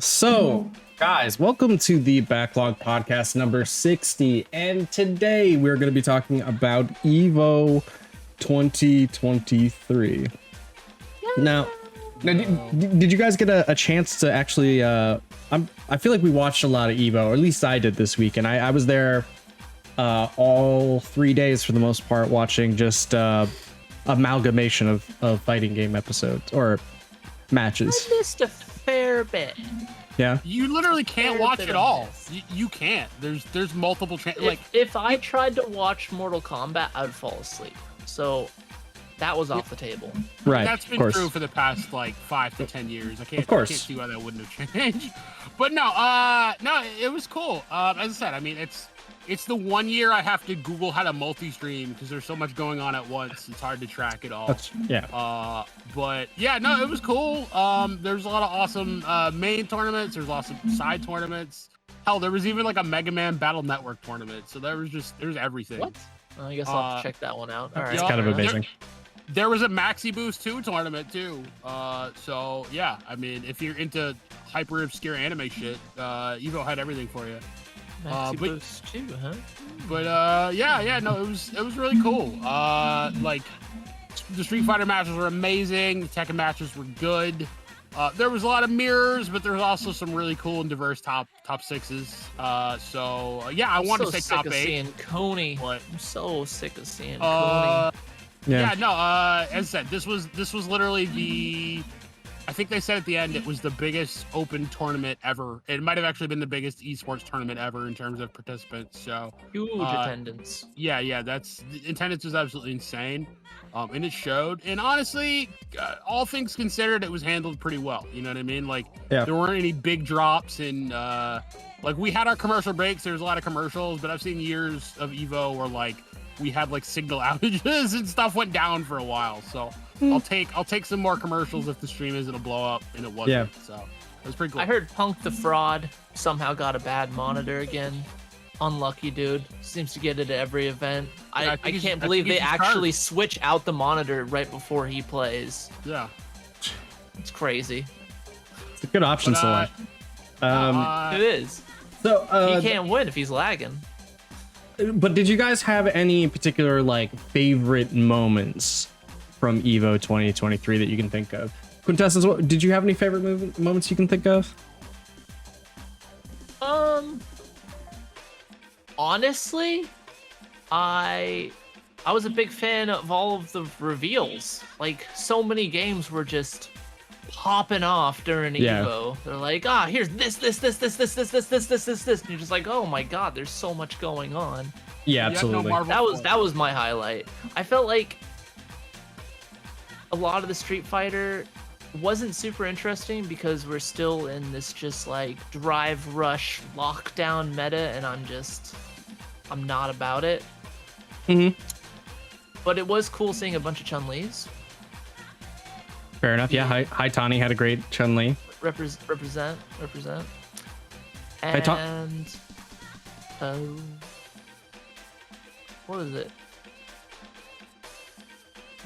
So, guys, welcome to the Backlog podcast number 60. And today we're going to be talking about EVO 2023. Now, did you guys get a chance to actually, I feel like we watched a lot of EVO, or at least I did this week. And I was there all 3 days for the most part, watching just amalgamation of fighting game episodes or matches. I missed a fair bit. Yeah, you literally can't watch it all. You can't. There's multiple like if I tried to watch Mortal Kombat, I would fall asleep. So that was off the table. Right. That's been true for the past like 5 to 10 years. I can't see why that wouldn't have changed. But no, it was cool. As I said, I mean, it's the 1 year I have to Google how to multi-stream because there's so much going on at once. It's hard to track it all. But yeah, no, it was cool. There's a lot of awesome main tournaments. There's lots of side tournaments. Hell, there was even like a Mega Man Battle Network tournament. So there's everything. What? I guess I'll have to check that one out. All right. It's kind of amazing. There was a Maxi Boost 2 tournament too. So yeah, I mean, if you're into hyper obscure anime shit, Evo had everything for you. Boost 2, huh? But yeah, no, it was really cool. Like the Street Fighter matches were amazing. The Tekken matches were good. There was a lot of mirrors, but there was also some really cool and diverse top sixes. So yeah, I wanted to say top 8. Seeing Coney. But, I'm so sick of seeing Coney. Yeah, no. As I said, this was literally the. I think they said at the end it was the biggest open tournament ever. It might have actually been the biggest esports tournament ever in terms of participants. So huge attendance. Yeah, that's the attendance was absolutely insane, and it showed. And honestly, all things considered, it was handled pretty well. You know what I mean? Like there weren't any big drops, and like we had our commercial breaks. There was a lot of commercials, but I've seen years of Evo where like we had like signal outages and stuff went down for a while. So. I'll take some more commercials if the stream isn't a blow up, and it wasn't. Yeah. So it was pretty cool. I heard Punk the Fraud somehow got a bad monitor again. Unlucky dude. Seems to get it at every event. I can't believe they actually switch out the monitor right before he plays. Yeah. It's crazy. It's a good option select. It is. So he can't win if he's lagging. But did you guys have any particular like favorite moments from EVO 2023 that you can think of? Quintessence, did you have any favorite moments you can think of? Honestly, I was a big fan of all of the reveals. Like, so many games were just popping off during EVO. They're like, here's this. And you're just like, oh my god, there's so much going on. Yeah, absolutely. That was my highlight. I felt like a lot of the Street Fighter wasn't super interesting because we're still in this just like drive rush lockdown meta, and I'm not about it. But it was cool seeing a bunch of Chun-Li's. Fair enough. Yeah, Hi Tani had a great Chun-Li. Represent. And what is it?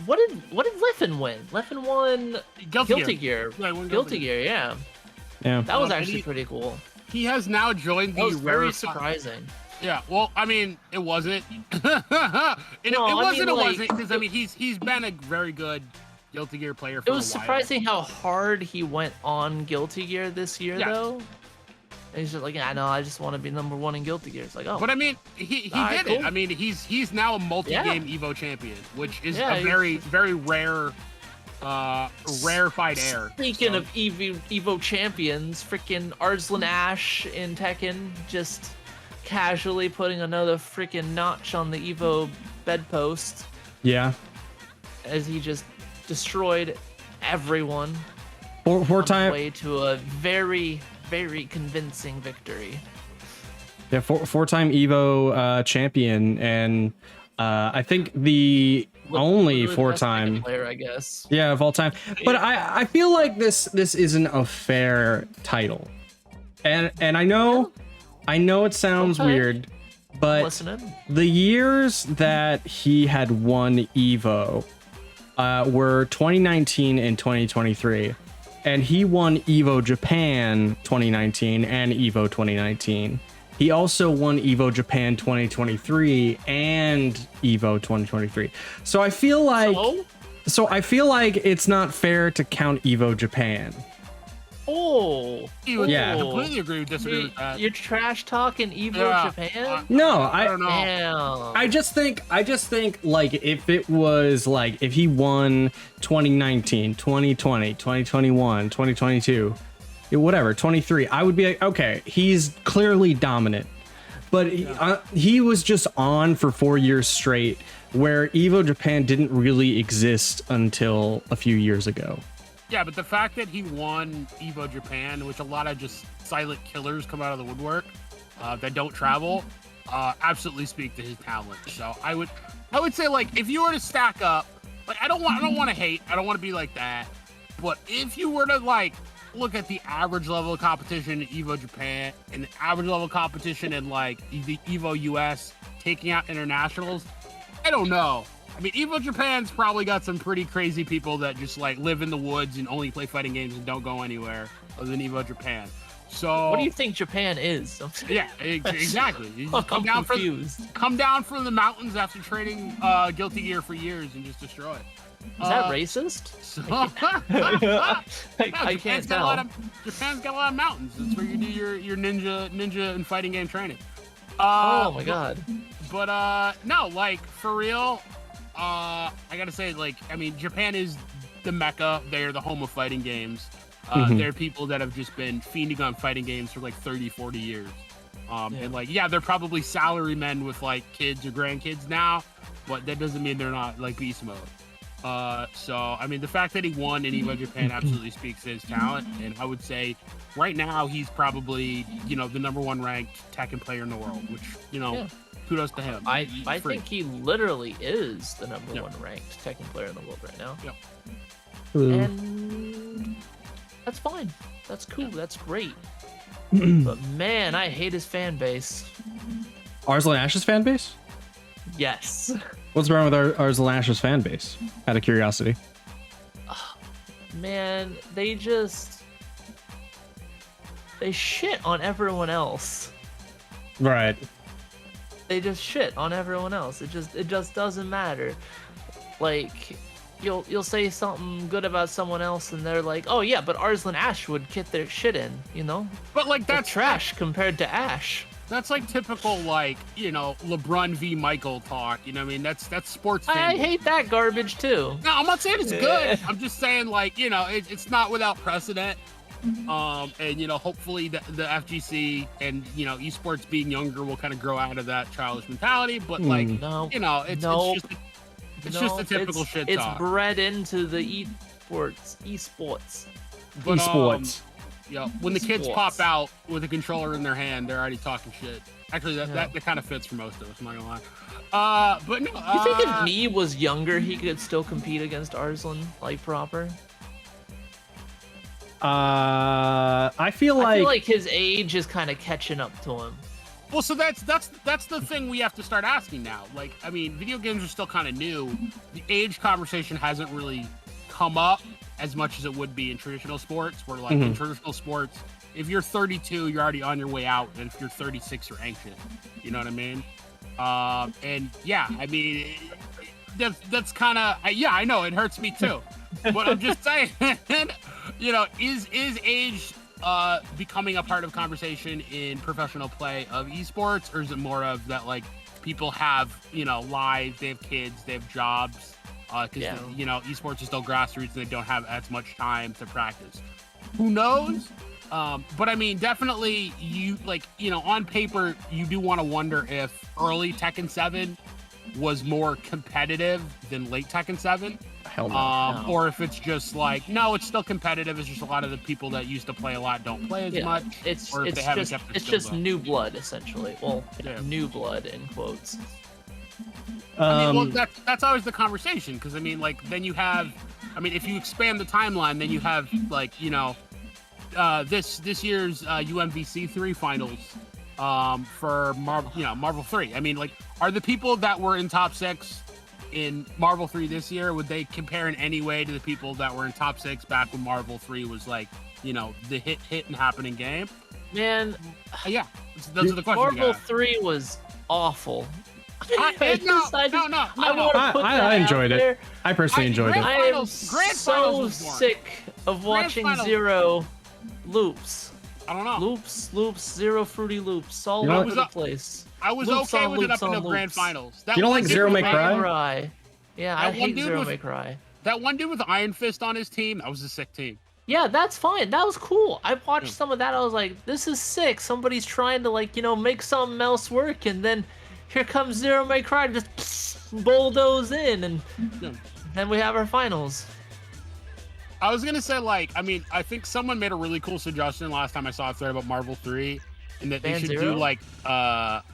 What did Leffen win? Leffen won Guilty Gear. Guilty Gear, yeah. That was actually pretty cool. He has now joined the very surprising. Yeah, well, I mean, it wasn't. It wasn't because I mean he's been a very good Guilty Gear player for a while. It was surprising how hard he went on Guilty Gear this year, though. And he's just like, I know, I just want to be number 1 in Guilty Gear. It's like, oh. But I mean, he did it. I mean, he's now a multi-game EVO champion, which is a very, very rare, rarefied air. Speaking of EVO champions, freaking Arslan Ash in Tekken just casually putting another freaking notch on the EVO bedpost. Yeah. As he just destroyed everyone. Four-time way to a very, very convincing victory. Yeah, four-time EVO champion, and I think the only 4-time player, I guess. Yeah, of all time. But I feel like this isn't a fair title, and I know it sounds weird, but the years that he had won EVO were 2019 and 2023. and he won EVO Japan 2019 and EVO 2019. He also won EVO Japan 2023 and EVO 2023. So I feel like it's not fair to count EVO Japan. Oh, yeah, I completely agree with disagree with that. You're trash talking EVO Japan? No, I don't know. Damn. I just think like if it was like if he won 2019, 2020, 2021, 2022, whatever, 23, I would be like, okay, he's clearly dominant. But he was just on for 4 years straight, where EVO Japan didn't really exist until a few years ago. Yeah, but the fact that he won EVO Japan, which a lot of just silent killers come out of the woodwork that don't travel, absolutely speak to his talent. So I would say, like, if you were to stack up, like, I don't want to hate, I don't want to be like that, but if you were to like look at the average level of competition in EVO Japan and the average level of competition in like the EVO US taking out internationals, I don't know. I mean, EVO Japan's probably got some pretty crazy people that just like live in the woods and only play fighting games and don't go anywhere other than EVO Japan. So what do you think Japan is? Yeah, exactly. You just come down from the mountains after trading Guilty Gear for years and just destroy it. Is that racist? I can't tell. Japan's got a lot of mountains. That's where you do your ninja and fighting game training. Oh my god. But no, like, for real, I gotta say, like, I mean, Japan is the mecca. They're the home of fighting games. They're people that have just been fiending on fighting games for like 30, 40 years. And like, yeah, they're probably salary men with like kids or grandkids now, but that doesn't mean they're not like beast mode. So I mean, the fact that he won in EVO Japan absolutely speaks to his talent, and I would say right now he's probably, you know, the #1 ranked Tekken player in the world, which, you know, kudos to him. I think he literally is the #1 ranked Tekken player in the world right now. And that's fine. That's cool. That's great. But man, I hate his fan base. Arslan Ash's fan base? Yes. What's wrong with Arslan Ash's fan base? Out of curiosity. Man, they shit on everyone else. Right. They just shit on everyone else. It just doesn't matter. Like, you'll say something good about someone else and they're like, oh yeah, but Arslan Ash would get their shit in, you know? But like, that's trash compared to Ash. That's like typical, like, you know, LeBron v. Michael talk. You know what I mean? That's sports. I hate that garbage too. No, I'm not saying it's good. I'm just saying, like, you know, it's not without precedent. And, you know, hopefully the FGC and, you know, esports being younger will kind of grow out of that childish mentality. But like, you know, it's just a typical shit talk. It's bred into the esports. But, esports. Yeah, when the kids pop out with a controller in their hand, they're already talking shit. Actually, that kind of fits for most of us, I'm not gonna lie. But no. You think if me was younger, he could still compete against Arslan, like, proper? I feel like his age is kind of catching up to him. Well, so that's the thing we have to start asking now. Like, I mean, video games are still kind of new. The age conversation hasn't really come up as much as it would be in traditional sports, where like in traditional sports, if you're 32, you're already on your way out, and if you're 36, you're anxious. You know what I mean? And yeah, I mean, that's kind of, yeah, I know it hurts me too, but I'm just saying, you know, is age becoming a part of conversation in professional play of esports, or is it more of that, like, people have, you know, lives, they have kids, they have jobs, because you know, esports is still grassroots and they don't have as much time to practice. Who knows? But I mean, definitely, you, like, you know, on paper, you do want to wonder if early Tekken 7 was more competitive than late Tekken 7. Hell no. Or if it's just like, no, it's still competitive. It's just a lot of the people that used to play a lot don't play as much. It's just new blood, essentially. Well, new blood in quotes. I mean, well, that's always the conversation, because I mean, like, then you have, I mean, if you expand the timeline, then you have, like, you know, this year's UMVC 3 finals for Marvel 3. I mean, like, are the people that were in top 6 in Marvel 3 this year, would they compare in any way to the people that were in top 6 back when Marvel 3 was like, you know, the hit and happening game? Man, yeah, those are the questions. Marvel 3 was awful. I enjoyed it. I personally enjoyed it. I am so sick of watching Zero loops. I don't know. Loops, Zero Fruity Loops all over the place. I was okay with it up in the grand finals. You don't like Zero May Cry? Yeah, I hate Zero May Cry. That one dude with Iron Fist on his team, that was a sick team. Yeah, that's fine. That was cool. I watched some of that. I was like, this is sick. Somebody's trying to, like, you know, make something else work. And then here comes Zero May Cry, just bulldoze in. And then we have our finals. I was going to say, like, I mean, I think someone made a really cool suggestion last time I saw a thread about Marvel 3. And that they should do, like, a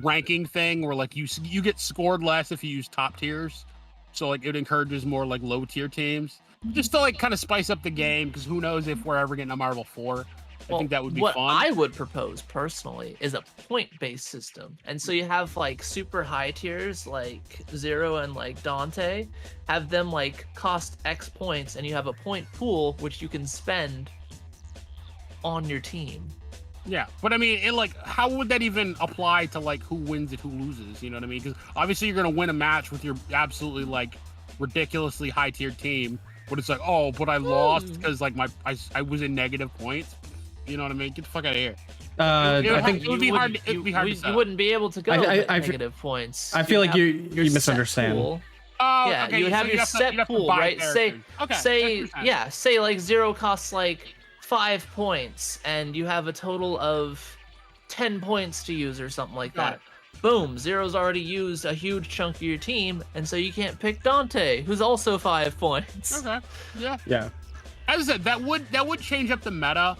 ranking thing where, like, you get scored less if you use top tiers. So, like, it encourages more, like, low-tier teams. Just to, like, kind of spice up the game, because who knows if we're ever getting a Marvel 4. I think that would be fun. What I would propose, personally, is a point-based system. And so you have, like, super high tiers, like Zero and, like, Dante. Have them, like, cost X points, and you have a point pool, which you can spend on your team. Yeah, but I mean, how would that even apply to, like, who wins it, who loses? You know what I mean? Because obviously you're going to win a match with your absolutely, like, ridiculously high-tiered team. But it's like, oh, but I lost because, like, I was in negative points. You know what I mean? Get the fuck out of here. I think it would be hard. It would be hard. You wouldn't be able to go negative points. I feel like you misunderstand. Oh, yeah, okay, you would have your set pool, right? Say like Zero costs like 5 points, and you have a total of 10 points to use or something like that. Boom, Zero's already used a huge chunk of your team, and so you can't pick Dante, who's also 5 points. Okay. Yeah. Yeah. As I said, that would change up the meta.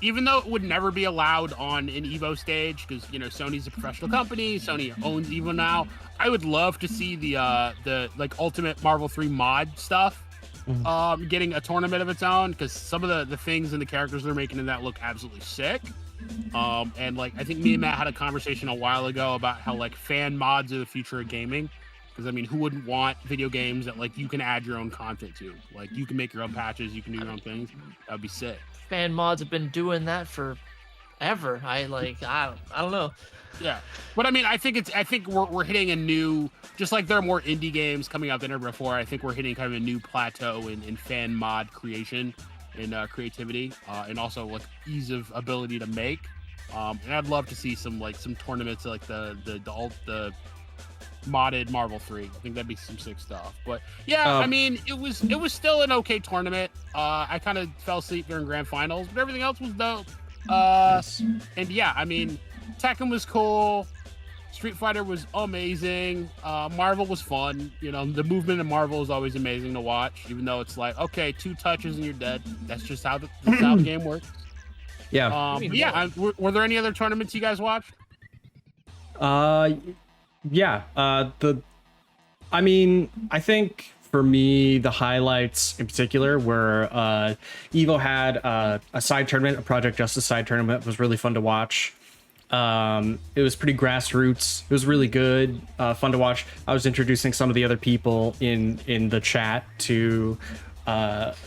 Even though it would never be allowed on an EVO stage, because, you know, Sony's a professional company, Sony owns EVO now. I would love to see the like Ultimate Marvel 3 mod stuff getting a tournament of its own, because some of the things and the characters they're making in that look absolutely sick. And, like, I think me and Matt had a conversation a while ago about how, like, fan mods are the future of gaming. Because, I mean, who wouldn't want video games that, like, you can add your own content to? Like, you can make your own patches, you can do your own things. That would be sick. Fan mods have been doing that for ever. I don't know. Yeah, but I mean, I think we're hitting a new, just like there are more indie games coming out than ever before. I think we're hitting kind of a new plateau in fan mod creation and creativity, and also, like, ease of ability to make. And I'd love to see some tournaments like the modded Marvel 3. I think that'd be some sick stuff. But yeah, I mean, it was still an okay tournament. I kind of fell asleep during grand finals, but everything else was dope. And yeah, I mean, Tekken was cool. Street Fighter was amazing. Marvel was fun. You know, the movement in Marvel is always amazing to watch, even though it's like, okay, 2 touches and you're dead. That's just how the game works. Yeah. Were there any other tournaments you guys watched? Yeah. I mean, I think for me, the highlights in particular were EVO had a side tournament, a Project Justice side tournament that was really fun to watch. It was pretty grassroots. It was really good, fun to watch. I was introducing some of the other people in the chat to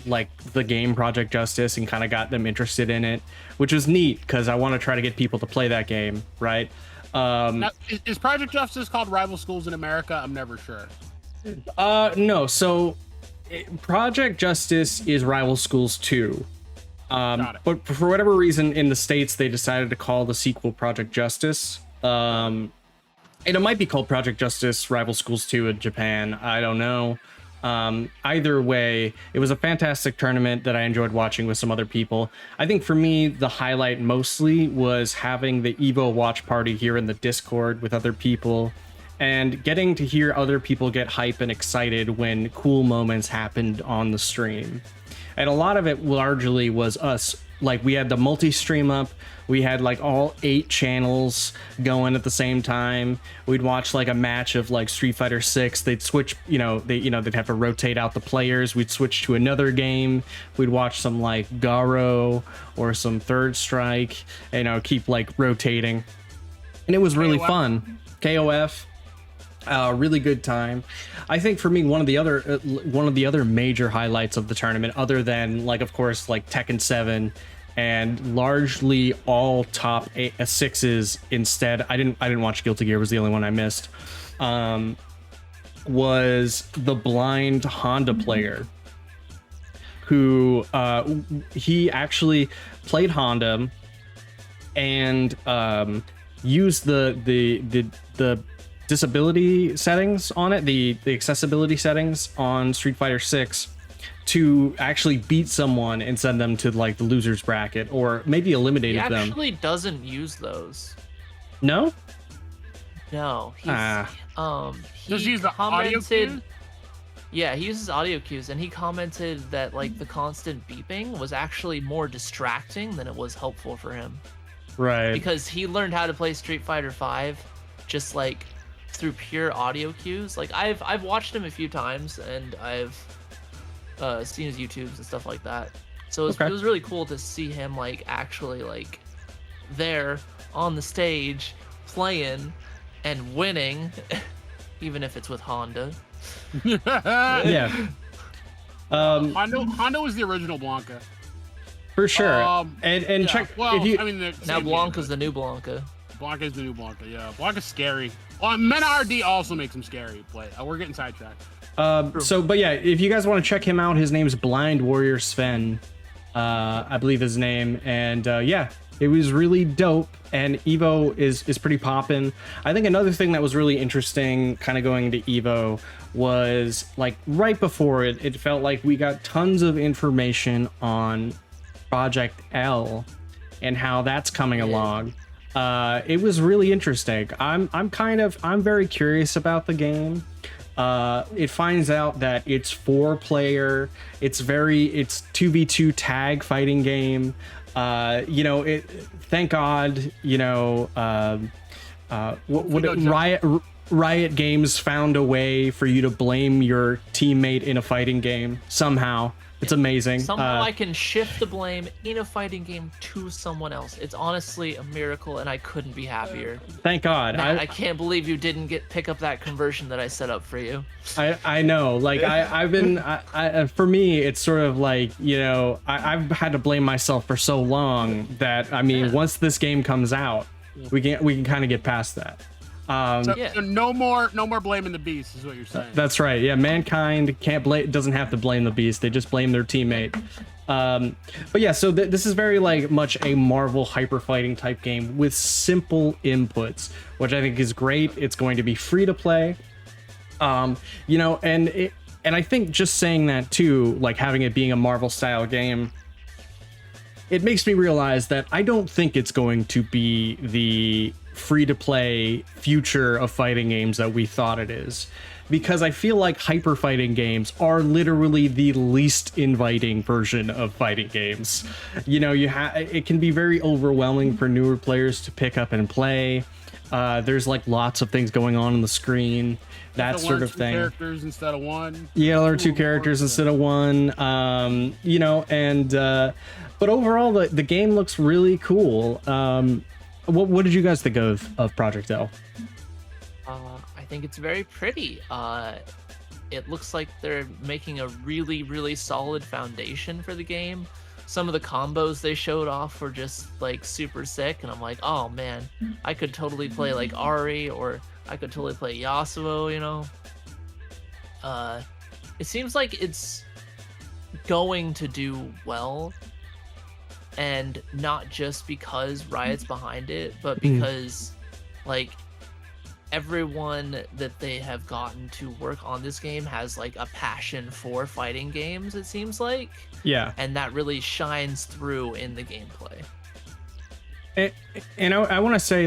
like the game Project Justice, and kind of got them interested in it, which was neat because I want to try to get people to play that game, right? Now, is Project Justice called Rival Schools in America? I'm never sure. No. So Project Justice is Rival Schools 2. But for whatever reason in the States, they decided to call the sequel Project Justice. And it might be called Project Justice Rival Schools 2 in Japan. I don't know. Either way, it was a fantastic tournament that I enjoyed watching with some other people. I think for me, the highlight mostly was having the EVO watch party here in the Discord with other people, and getting to hear other people get hype and excited when cool moments happened on the stream. And a lot of it largely was us. Like, we had the multi-stream up. We had like all 8 channels going at the same time. We'd watch like a match of like Street Fighter 6. They'd switch, they'd have to rotate out the players. We'd switch to another game. We'd watch some like Garo or some Third Strike, keep like rotating. And it was really fun. KOF. Really good time. I think for me, one of the other major highlights of the tournament, other than like of course like Tekken 7 and largely all top 6s instead. I didn't watch Guilty Gear, was the only one I missed. Was the blind Honda player who he actually played Honda and used the disability settings on it, the accessibility settings on Street Fighter 6 to actually beat someone and send them to like the losers bracket, or maybe eliminated them. He actually doesn't use those. No? No. He does he use the audio cues? Yeah, he uses audio cues, and he commented that like the constant beeping was actually more distracting than it was helpful for him. Right. Because he learned how to play Street Fighter 5 just like through pure audio cues. Like I've watched him a few times, and I've seen his YouTubes and stuff like that. So it was really cool to see him like actually like there on the stage playing and winning, even if it's with Honda. Yeah. Honda was the original Blanca. For sure. And yeah. check. Well, if you, I mean, now Blanca's the new Blanca. Blanca's the new Blanca. Yeah, Blanca's scary. Well, NAJD also makes him scary. But we're getting sidetracked. But yeah, if you guys want to check him out, his name's Blind Warrior Sven. I believe his name, and yeah, it was really dope. And EVO is pretty poppin'. I think another thing that was really interesting, kind of going into EVO, was like right before it felt like we got tons of information on Project L and how that's coming along. It was really interesting. I'm very curious about the game. It finds out that it's 4-player. It's 2v2 tag fighting game. Thank God, Riot Games found a way for you to blame your teammate in a fighting game somehow. It's amazing. Somehow I can shift the blame in a fighting game to someone else. It's honestly a miracle, and I couldn't be happier. Thank God. Matt, I can't believe you didn't pick up that conversion that I set up for you. I know. Like I've been. For me, it's sort of like I've had to blame myself for so long that once this game comes out, we can kind of get past that. So no more blaming the beast is what you're saying. That's right. Yeah, mankind doesn't have to blame the beast. They just blame their teammate. But yeah, so this is very much a Marvel hyper fighting type game with simple inputs, which I think is great. It's going to be free to play. And I think just saying that too, like having it being a Marvel style game, it makes me realize that I don't think it's going to be the free-to-play future of fighting games that we thought it is, because I feel like hyper fighting games are literally the least inviting version of fighting games. It can be very overwhelming for newer players to pick up and play. There's lots of things going on the screen, that sort of thing. Characters instead of one. Yeah, learn 2 characters instead of one. But overall the game looks really cool. What did you guys think of Project L? I think it's very pretty. It looks like they're making a really, really solid foundation for the game. Some of the combos they showed off were just super sick, and I'm like, oh man, I could totally play Ari, or I could totally play Yasuo. It seems like it's going to do well. And not just because Riot's behind it, but because everyone that they have gotten to work on this game has a passion for fighting games, it seems like. Yeah. And that really shines through in the gameplay. And I want to say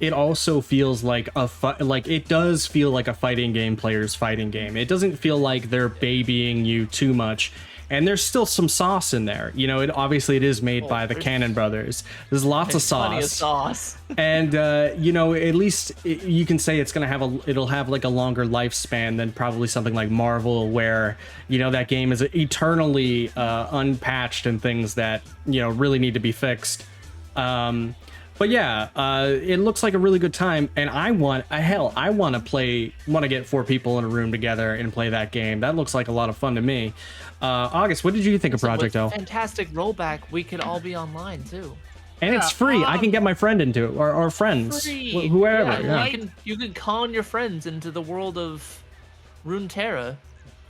it also feels it does feel like a fighting game player's fighting game. It doesn't feel like they're babying you too much. And there's still some sauce in there. It is made by the Cannon brothers. There's lots of sauce. Plenty of sauce. And at least you can say it'll have a longer lifespan than probably something like Marvel, where that game is eternally unpatched and things that really need to be fixed. But yeah, it looks like a really good time, and I want to get 4 people in a room together and play that game. That looks like a lot of fun to me. August, what did you think of Project L? Fantastic rollback. We could all be online too. And it's free. I can get my friend into it, or friends, whoever. Yeah. You can con your friends into the world of Runeterra.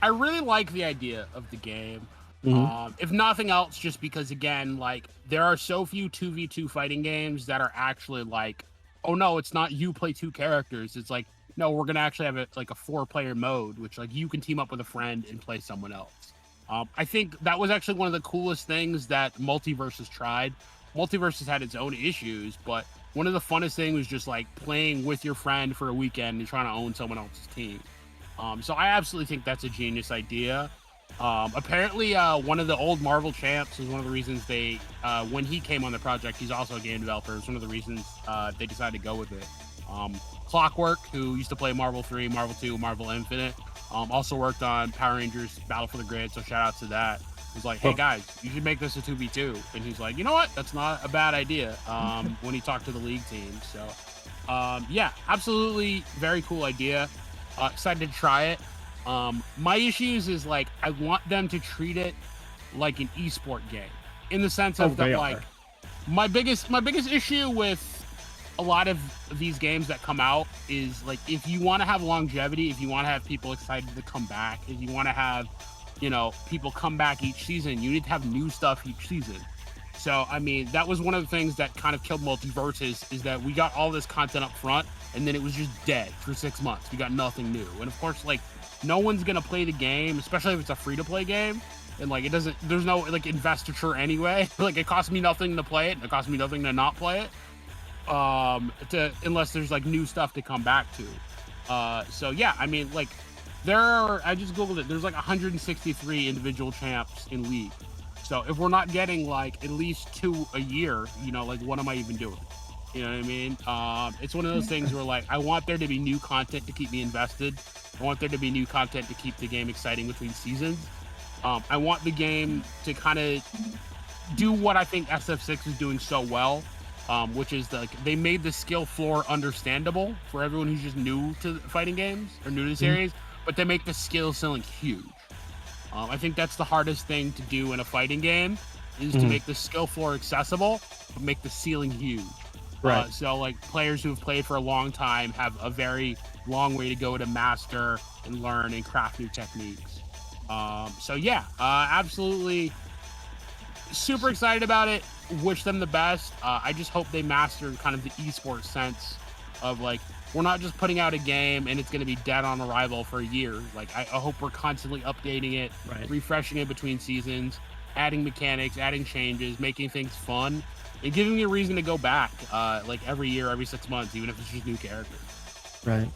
I really like the idea of the game. If nothing else, just because, again, like, there are so few 2v2 fighting games that are actually like, oh no, it's not you play 2 characters. It's like, no, we're gonna actually have a 4-player mode, which like you can team up with a friend and play someone else. I think that was actually one of the coolest things that Multiversus tried. Multiversus had its own issues, but one of the funnest things was just like playing with your friend for a weekend and trying to own someone else's team. So I absolutely think that's a genius idea. Apparently, one of the old Marvel champs is one of the reasons they, when he came on the project, he's also a game developer. It's one of the reasons they decided to go with it. Clockwork, who used to play Marvel 3, Marvel 2, Marvel Infinite, also worked on Power Rangers Battle for the Grid, so shout out to that. He's like, hey guys, you should make this a 2v2. And he's like, you know what? That's not a bad idea, when he talked to the league team. So, yeah, absolutely very cool idea. Excited to try it. My issues is like I want them to treat it like an esport game, in the sense of that like my biggest issue with a lot of these games that come out is like, if you want to have longevity, if you want to have people excited to come back, if you want to have, you know, people come back each season, you need to have new stuff each season. So I mean, that was one of the things that kind of killed Multiversus, is that we got all this content up front and then it was just dead for 6 months. We got nothing new. And of course, like, no one's gonna play the game, especially if it's a free-to-play game, and like there's no like investiture anyway. Like, it costs me nothing to play it, and it costs me nothing to not play it, unless there's like new stuff to come back to. So yeah, I mean, like, I just googled it, there's like 163 individual champs in League. So if we're not getting like at least 2 a year, you know, like, what am I even doing? You know what I mean? It's one of those things where like, I want there to be new content to keep me invested. I want there to be new content to keep the game exciting between seasons. I want the game to kind of do what I think SF6 is doing so well, which is like, they made the skill floor understandable for everyone who's just new to fighting games or new to the series, but they make the skill ceiling huge. I think that's the hardest thing to do in a fighting game, is to make the skill floor accessible, but make the ceiling huge. Right. So like, players who have played for a long time have a very long way to go to master and learn and craft new techniques. So yeah, absolutely super excited about it. Wish them the best. I just hope they master kind of the esports sense of like, we're not just putting out a game and it's going to be dead on arrival for a year. Like, I hope we're constantly updating it, refreshing it between seasons, adding mechanics, adding changes, making things fun, and giving me a reason to go back, like every year, every 6 months, even if it's just new characters. Right.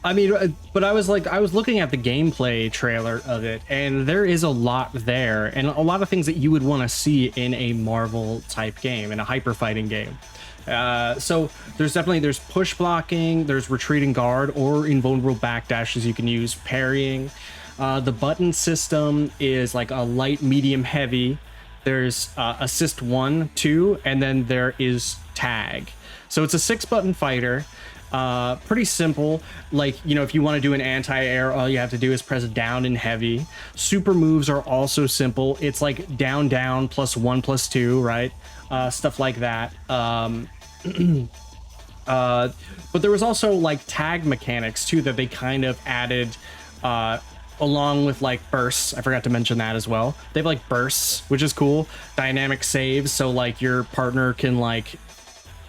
I mean, but I was looking at the gameplay trailer of it, and there is a lot there, and a lot of things that you would want to see in a Marvel type game, in a hyper fighting game. So there's push blocking, there's retreating guard or invulnerable backdashes you can use, parrying. The button system is like a light, medium, heavy. There's assist 1, 2, and then there is tag. So it's a 6-button fighter. Pretty simple. Like, you know, if you want to do an anti-air, all you have to do is press down and heavy. Super moves are also simple. It's like down, down, +1, +2, right? Stuff like that. But there was also like tag mechanics too that they kind of added, along with like bursts. I forgot to mention that as well. They have like bursts, which is cool. Dynamic saves, so like your partner can like,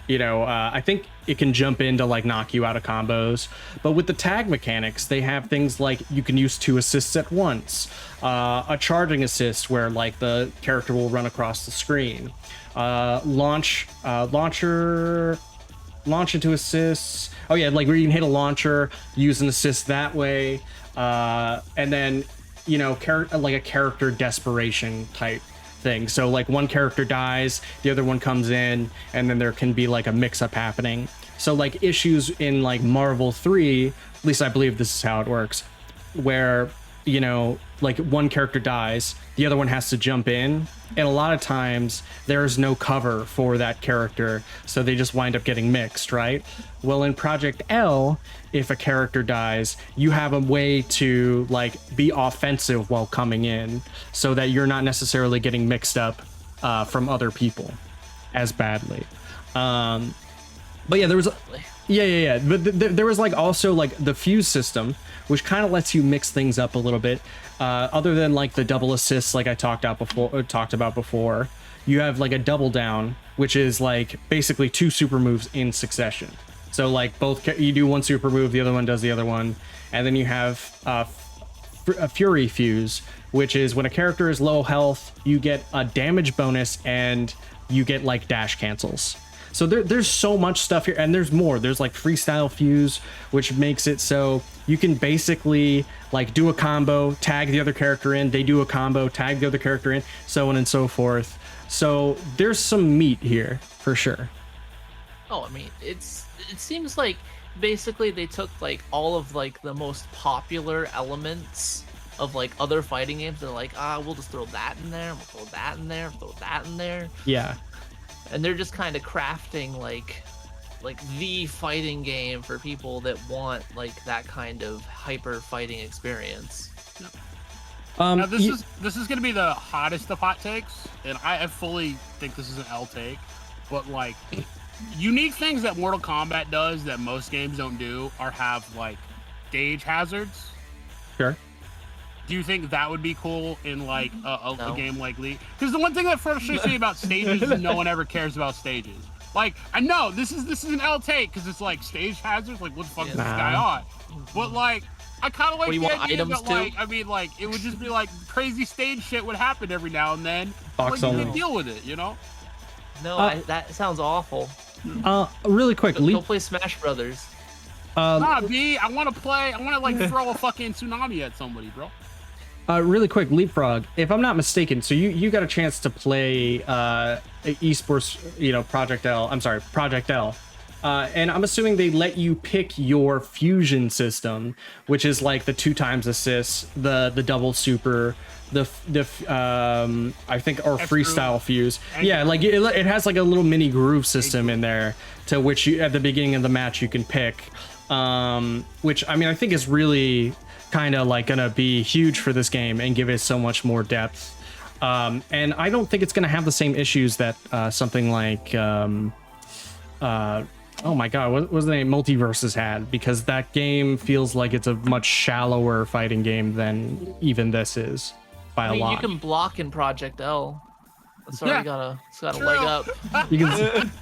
you know, I think it can jump in to like knock you out of combos. But with the tag mechanics, they have things like you can use 2 assists at once, a charging assist where like the character will run across the screen, launch into assists. Oh yeah, like where you can hit a launcher, use an assist that way, and then, you know, like a character desperation type thing. So like one character dies, the other one comes in, and then there can be like a mix-up happening. So like issues in like Marvel 3, at least I believe this is how it works, where you know, like one character dies, the other one has to jump in, and a lot of times there's no cover for that character, so they just wind up getting mixed, right? Well, in Project L, if a character dies, you have a way to like be offensive while coming in, so that you're not necessarily getting mixed up from other people as badly. But yeah, there was but there was like also like the fuse system, which kind of lets you mix things up a little bit. Other than like the double assists, like I talked about before, you have like a double down, which is like basically 2 super moves in succession. So like you do one super move, the other one does the other one, and then you have a fury fuse, which is when a character is low health, you get a damage bonus and you get like dash cancels. So there's so much stuff here, and there's more. There's like freestyle fuse, which makes it so you can basically like do a combo, tag the other character in, they do a combo, tag the other character in, so on and so forth. So there's some meat here for sure. Oh, I mean, it seems like basically they took like all of like the most popular elements of like other fighting games. They're like, we'll just throw that in there, we'll throw that in there, throw that in there. Yeah. And they're just kind of crafting like the fighting game for people that want like that kind of hyper fighting experience. Now this is gonna be the hottest of hot takes, and I fully think this is an L take, but like unique things that Mortal Kombat does that most games don't do are have like stage hazards. Sure. Do you think that would be cool in like a game like League? Because the one thing that frustrates me about stages is no one ever cares about stages. Like, I know this is an L take because it's like stage hazards. Like, what the fuck is this guy on? But like, I kind of like the idea that like, I mean, like, it would just be like crazy stage shit would happen every now and then. Like, you can deal with it, you know? No, that sounds awful. Really quick, go play Smash Brothers. Nah, B, I want to like throw a fucking tsunami at somebody, bro. Really quick, Leapfrog, if I'm not mistaken, so you got a chance to play esports, you know, Project L, and I'm assuming they let you pick your fusion system, which is like the 2x assists, the double super, I think, or freestyle fuse. Yeah, like it has like a little mini groove system in there to which you at the beginning of the match you can pick, which I mean I think is really kind of like gonna be huge for this game and give it so much more depth, and I don't think it's gonna have the same issues that something like oh my god, what was the name, Multiverses had, because that game feels like it's a much shallower fighting game than even this is by a lot. You can block in Project L. It's already got a leg up. You can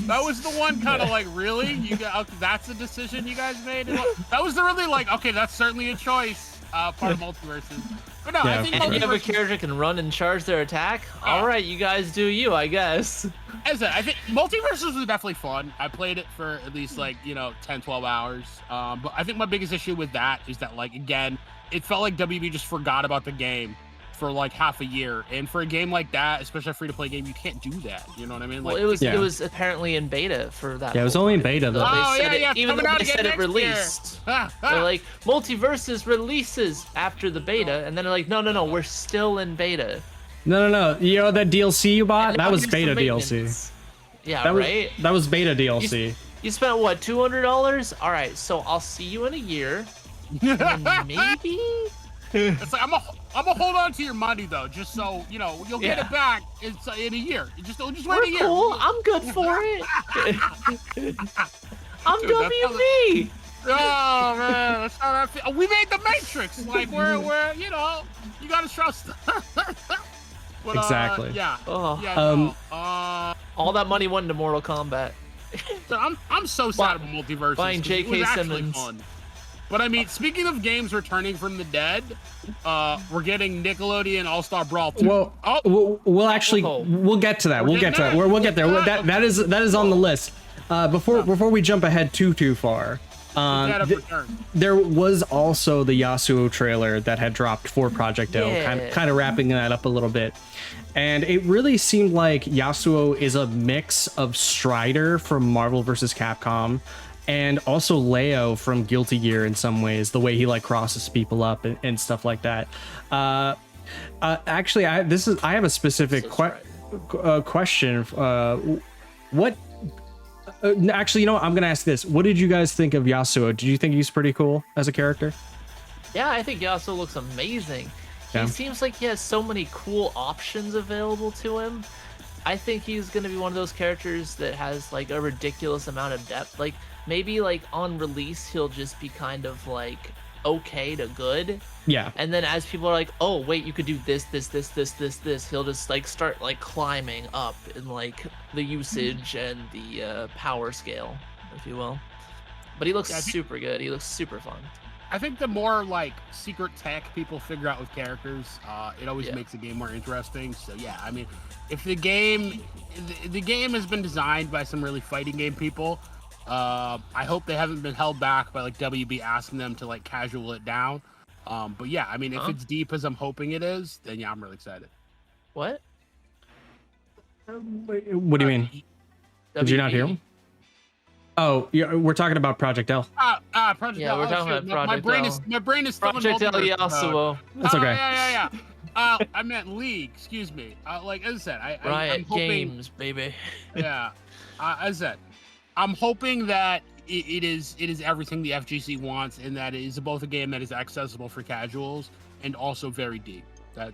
that was the one kind of like, really? You got that's a decision you guys made? That was the really like, okay, that's certainly a choice, part of Multiverses. But no, yeah, I think if you have a character can run and charge their attack, all right, you guys do you, I guess. As I think Multiverses was definitely fun. I played it for at least like, 10, 12 hours. But I think my biggest issue with that is that, like, again, it felt like WB just forgot about the game for like half a year, and for a game like that, especially a free-to-play game, you can't do that. You know what I mean? Like, well, it was apparently in beta for that. Yeah, it was only in beta though. Even though they said it released. They're like, Multiverses releases after the beta, and then they're like, no, we're still in beta. No. You know that DLC you bought? That was beta DLC. Yeah, that was beta DLC. You spent what, $200? All right, so I'll see you in a year. And maybe. It's like I'm gonna hold on to your money though, just so you'll get it back in a year. Just wait a year. Cool. I'm good for it. I'm WB. Oh man, that's how that feels. We made the Matrix. Like we're you gotta trust. But, exactly. All that money went into Mortal Kombat. So I'm so sad about Multiverses. Buying J.K. Simmons. Fun. But I mean, speaking of games returning from the dead, we're getting Nickelodeon All-Star Brawl 2. Well, we'll get to that. We'll get there. That is on the list. Before we jump ahead too far, there was also the Yasuo trailer that had dropped for Project L, kind of wrapping that up a little bit. And it really seemed like Yasuo is a mix of Strider from Marvel vs. Capcom and also Leo from Guilty Gear in some ways, the way he like crosses people up and stuff like that. Actually, I have a specific question. What? Actually, you know what? I'm gonna ask this. What did you guys think of Yasuo? Did you think he's pretty cool as a character? Yeah, I think Yasuo looks amazing. Yeah. He seems like he has so many cool options available to him. I think he's gonna be one of those characters that has like a ridiculous amount of depth. Like maybe like on release he'll just be kind of like okay to good. Yeah. And then as people are like, oh wait, you could do this, he'll just like start like climbing up in like the usage and the power scale, if you will. But he looks super good. He looks super fun. I think the more like secret tech people figure out with characters, it always makes the game more interesting. So yeah, I mean, if the game has been designed by some really fighting game people, I hope they haven't been held back by like WB asking them to like casual it down. But yeah, I mean, if it's deep as I'm hoping it is, then yeah, I'm really excited. What? What do you mean? Did you not hear him? Oh, we're talking about Project L. Project L. Yeah, we're talking about Project L. My brain is still Project L Yasuo. That's okay. Yeah. I meant League. Excuse me. Like as I said, Riot I'm hoping, Games, baby. Yeah. As I said, I'm hoping that it is everything the FGC wants, and that it is both a game that is accessible for casuals and also very deep. But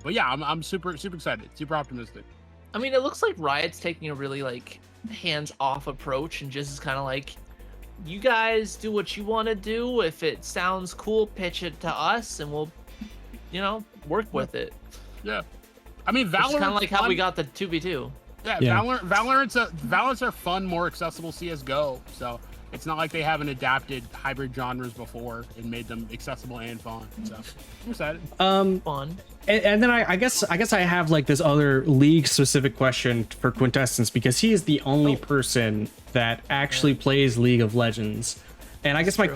yeah, I'm super excited, super optimistic. I mean, it looks like Riot's taking a really like hands-off approach and just is kind of like, you guys do what you want to do. If it sounds cool, pitch it to us, and we'll, work with it. Yeah. I mean, Valorant kind of like how we got the 2v2. Yeah. Valorant's a fun, more accessible CS:GO. So it's not like they haven't adapted hybrid genres before and made them accessible and fun. So I'm excited. Fun. And then I guess I have like this other league specific question for Quintessence, because he is the only person that actually plays League of Legends. And I guess my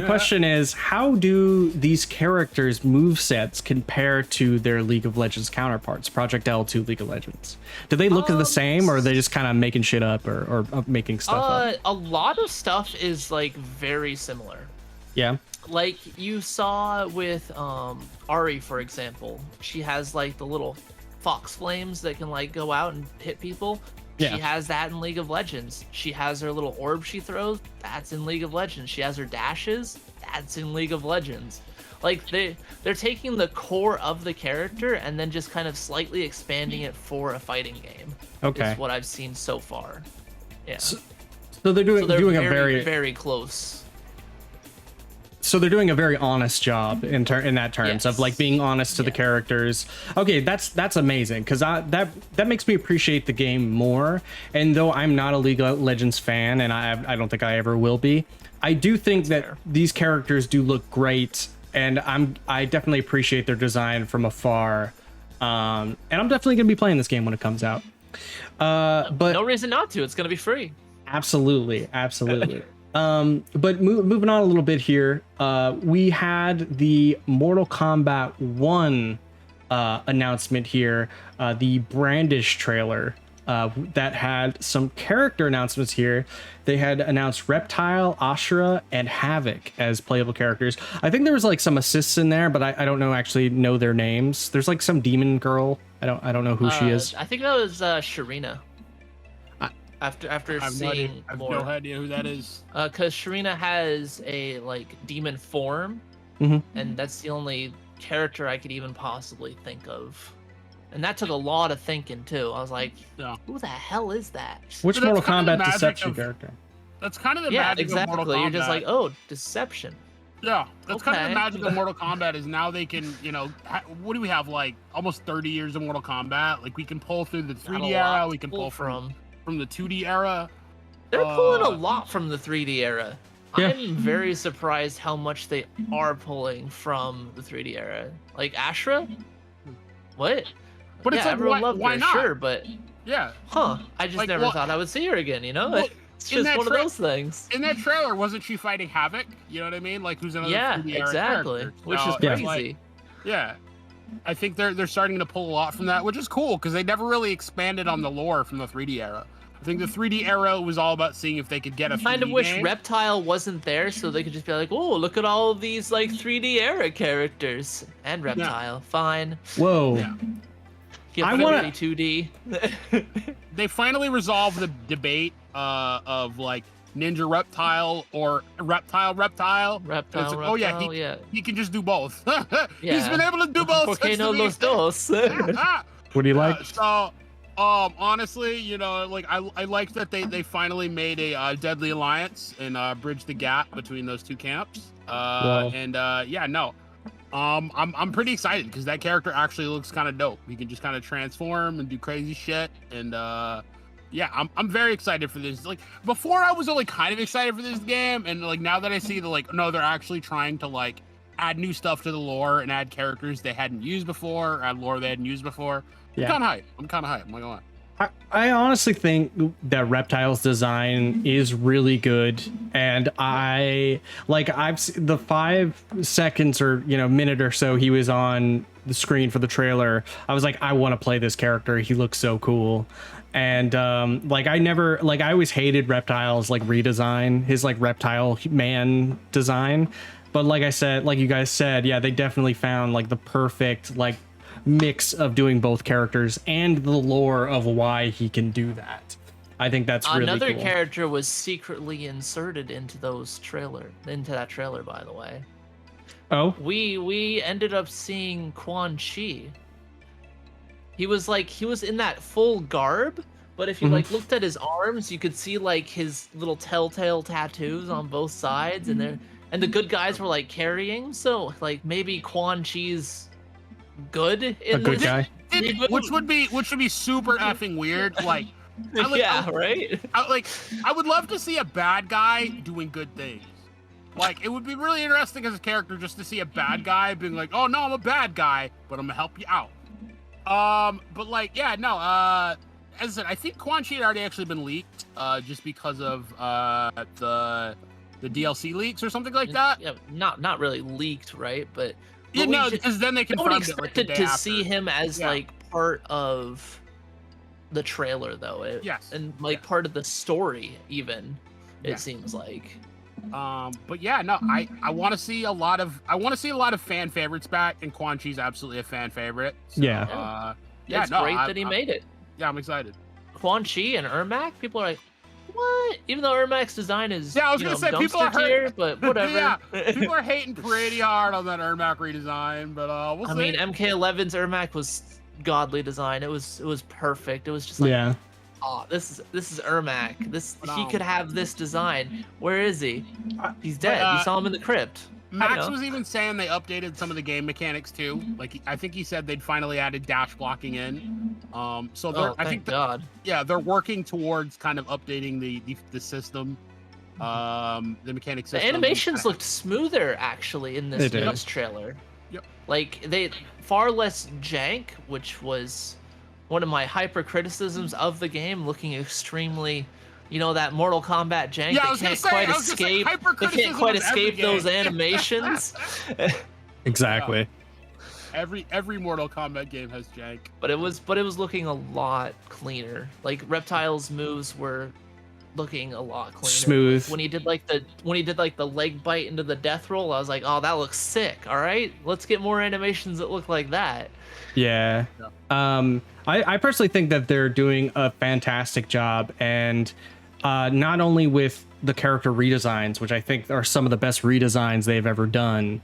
question is, how do these characters' movesets compare to their League of Legends counterparts, Project L to League of Legends? Do they look the same, or are they just kind of making shit up or making stuff up? A lot of stuff is like very similar. Yeah. Like you saw with Ari, for example. She has like the little fox flames that can like go out and hit people. Yeah. She has that in League of Legends. She has her little orb she throws. That's in League of Legends. She has her dashes. That's in League of Legends. Like they're taking the core of the character and then just kind of slightly expanding it for a fighting game. Okay. Is what I've seen so far. Yeah. So they're doing a very close. So they're doing a very honest job in that terms of like being honest to the characters. Okay, that's amazing, because that makes me appreciate the game more. And though I'm not a League of Legends fan, and I don't think I ever will be, I do think that these characters do look great, and I definitely appreciate their design from afar. And I'm definitely gonna be playing this game when it comes out. But no reason not to. It's gonna be free. Absolutely. But moving on a little bit here, we had the Mortal Kombat 1 announcement here, the Brandish trailer that had some character announcements here. They had announced Reptile, Ashura, and Havoc as playable characters. I think there was like some assists in there, but I don't know their names. There's like some demon girl. I don't know who she is. I think that was Sharina. After seeing more. I have no idea who that is. Because Sharina has a like demon form, and that's the only character I could even possibly think of. And that took a lot of thinking too. I was like, who the hell is that? Which Mortal Kombat deception character? That's kind of the magic of Mortal Kombat. You're just like, oh, deception. Yeah, that's kind of the magic of Mortal Kombat, is now they can, what do we have, like almost 30 years of Mortal Kombat? Like we can pull through the 3D era, we can pull from the 2D era. They're pulling a lot from the 3D era. Yeah. I'm very surprised how much they are pulling from the 3D era. Like Ashura? What? But it's like, everyone loved why her, not? sure, but I just never thought I would see her again, Well, it's just one of those things. In that trailer, wasn't she fighting Havoc? You know what I mean? Like, who's another 3D era character? Which is crazy. I think they're starting to pull a lot from that, which is cool, because they never really expanded on the lore from the 3D era. I think the 3D era was all about seeing if they could get a 3D kind of wish game. Reptile wasn't there so they could just be like, oh, look at all of these like 3D era characters and Reptile. Fine. Whoa. Yeah. I want 2D. They finally resolved the debate of like Ninja Reptile or Reptile. Reptile. Oh yeah, he can just do both. He's been able to do both. Porque no los dos. What do you like? Honestly, you know, like I like that they finally made a deadly alliance and bridged the gap between those two camps. And yeah, no, I'm pretty excited because that character actually looks kind of dope. He can just kind of transform and do crazy shit, and yeah, I'm very excited for this. Like before, I was only kind of excited for this game, and like now that I see no, they're actually trying to like add new stuff to the lore and add characters they hadn't used before, add lore they hadn't used before. Yeah. I'm kind of hyped. I'm not gonna lie. I honestly think that Reptile's design is really good, and I've seen the 5 seconds or minute or so he was on the screen for the trailer. I was like, I want to play this character. He looks so cool. And I always hated Reptile's like redesign, his like Reptile man design, but like you guys said, yeah, they definitely found like the perfect like mix of doing both characters and the lore of why he can do that. I think that's really another cool. character was secretly inserted into that trailer, by the way. Oh, we ended up seeing Quan Chi. He was in that full garb, but if you like looked at his arms, you could see like his little telltale tattoos on both sides, and the good guys were like carrying. So like maybe Quan Chi's good in a good guy, which would be super effing weird. Like, right. I would love to see a bad guy doing good things. Like, it would be really interesting as a character just to see a bad guy being like, oh no, I'm a bad guy, but I'm gonna help you out. But like, yeah, no, as I said, I think Quan Chi had already actually been leaked, just because of the DLC leaks or something like that. Yeah, not really leaked, right? But yeah, no, because then they confirmed it like the day to after. see him as like part of the trailer, though. Yes, and like part of the story, even it seems like. But yeah, no, I want to see a lot of fan favorites back, and Quan Chi's absolutely a fan favorite. So, it's great that he made it. Yeah, I'm excited. Quan Chi and Ermac, people are like, what? Even though Ermac's design is I was gonna say people are tier, but whatever. People are hating pretty hard on that Ermac redesign, but we'll see. I mean, MK11's Ermac was godly design. It was perfect. It was just like, oh, this is Ermac. He could have this design. Where is he? He's dead. You saw him in the crypt. Max was even saying they updated some of the game mechanics too. Like I think he said they'd finally added dash blocking in. So they're they're working towards kind of updating the system, the mechanic system. The animations looked smoother actually in this trailer. Yep. Like they far less jank, which was one of my hyper criticisms of the game, looking extremely, that Mortal Kombat jank. Yeah, they can't quite escape those animations. Exactly. Yeah. Every Mortal Kombat game has jank. But it was looking a lot cleaner. Like Reptile's moves were looking a lot cleaner. Smooth. When he did like the leg bite into the death roll, I was like, oh, that looks sick. All right, let's get more animations that look like that. Yeah. I personally think that they're doing a fantastic job, and not only with the character redesigns, which I think are some of the best redesigns they've ever done,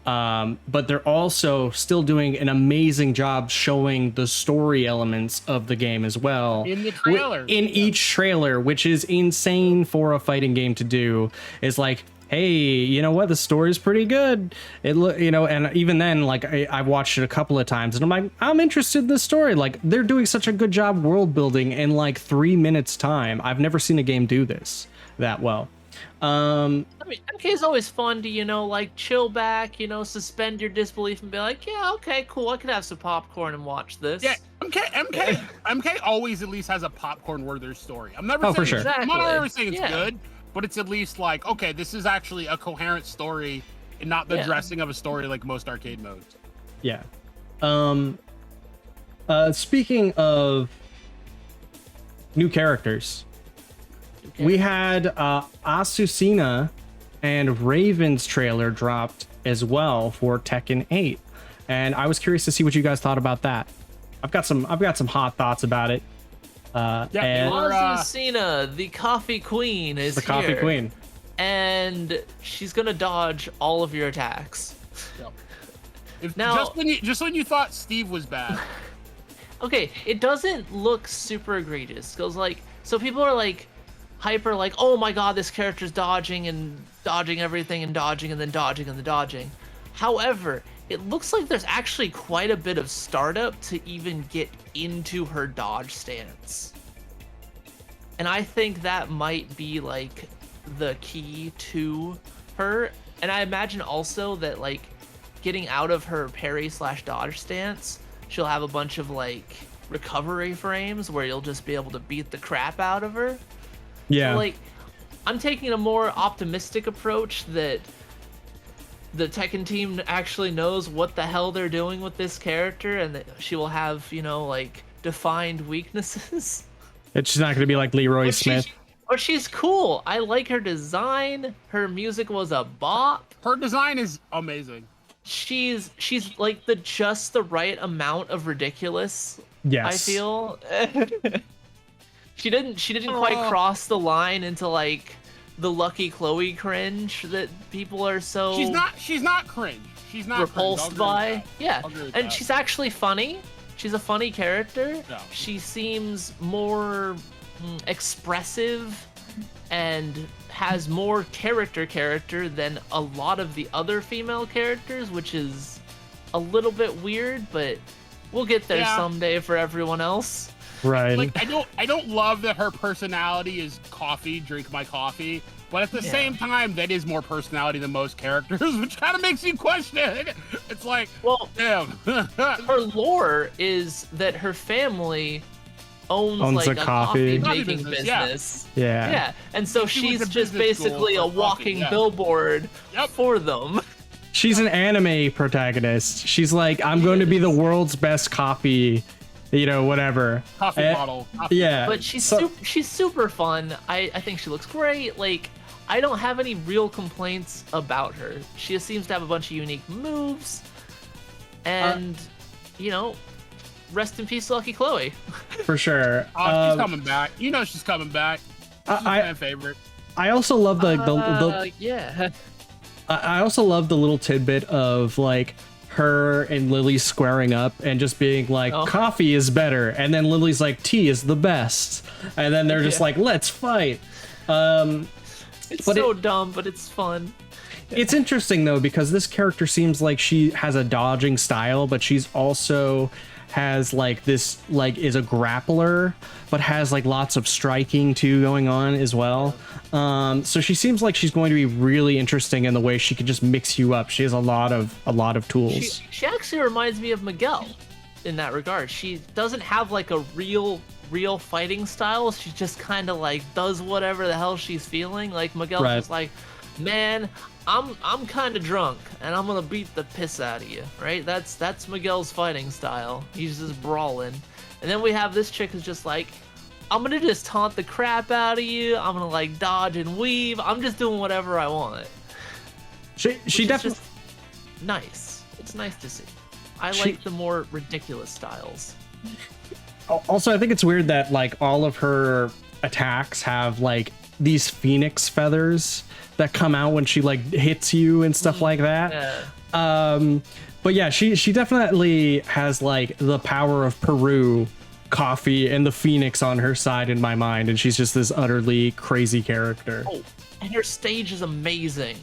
but they're also still doing an amazing job showing the story elements of the game as well. In the trailer. Each trailer, which is insane for a fighting game to do, is like, hey, you know what? The story's pretty good. And even then, like I've watched it a couple of times, and I'm like, I'm interested in the story. Like they're doing such a good job world building in like 3 minutes time. I've never seen a game do this that well. I mean, MK is always fun to, like chill back, suspend your disbelief and be like, yeah, okay, cool. I can have some popcorn and watch this. Yeah, MK always at least has a popcorn worthy story. I'm never saying for sure. I'm not ever saying it's good, but it's at least like, okay, this is actually a coherent story and not the dressing of a story like most arcade modes. Yeah. Speaking of new characters. Okay. We had Azucena and Raven's trailer dropped as well for Tekken 8, and I was curious to see what you guys thought about that. I've got some hot thoughts about it. Azucena, the coffee queen, is the here, coffee queen, and she's gonna dodge all of your attacks. Yep. Now, just when you thought Steve was bad. Okay, it doesn't look super egregious because so people are hyper oh my god, this character's dodging and dodging everything and dodging and then dodging and then dodging. However, it looks like there's actually quite a bit of startup to even get into her dodge stance. And I think that might be the key to her. And I imagine also that getting out of her parry/dodge stance, she'll have a bunch of recovery frames where you'll just be able to beat the crap out of her. Yeah. So, I'm taking a more optimistic approach that the Tekken team actually knows what the hell they're doing with this character, and that she will have, defined weaknesses. It's just not going to be like Leroy Smith. But she's cool. I like her design. Her music was a bop. Her design is amazing. She's just the right amount of ridiculous. Yes. I feel. She didn't quite cross the line into the Lucky Chloe cringe that people are so. She's not cringe. She's not repulsed by. Yeah, and she's actually funny. She's a funny character. No. She seems more expressive and has more character than a lot of the other female characters, which is a little bit weird, but we'll get there someday for everyone else. Right. I don't love that her personality is coffee, drink my coffee, but at the same time, that is more personality than most characters, which kind of makes you question it. It's damn. Her lore is that her family owns a coffee making business. Yeah. And so she's just basically a walking billboard for them. She's an anime protagonist. She's I'm going to be the world's best coffee, whatever. Coffee bottle. Yeah. But she's super fun. I think she looks great. I don't have any real complaints about her. She just seems to have a bunch of unique moves. And, rest in peace, Lucky Chloe. For sure. She's coming back. She's coming back. She's a fan favorite. I also love the I also love the little tidbit of her and Lily squaring up and just being coffee is better, and then Lily's tea is the best, and then they're just let's fight. It's so dumb, but it's fun. It's interesting though, because this character seems like she has a dodging style, but she's also has this is a grappler, but has lots of striking too going on as well. So she seems like she's going to be really interesting in the way she can just mix you up. She has a lot of tools. She actually reminds me of Miguel in that regard. She doesn't have a real fighting style. She just kind of does whatever the hell she's feeling. Miguel's just man, I'm kind of drunk and I'm gonna beat the piss out of you, right? That's Miguel's fighting style. He's just brawling. And then we have this chick who's just I'm gonna just taunt the crap out of you. I'm gonna dodge and weave. I'm just doing whatever I want. She definitely nice. It's nice to see. I like the more ridiculous styles. Also, I think it's weird that all of her attacks have these phoenix feathers that come out when she hits you and stuff like that. Yeah. But yeah, she definitely has the power of Peru, coffee, and the phoenix on her side in my mind, and she's just this utterly crazy character. Oh, and her stage is amazing.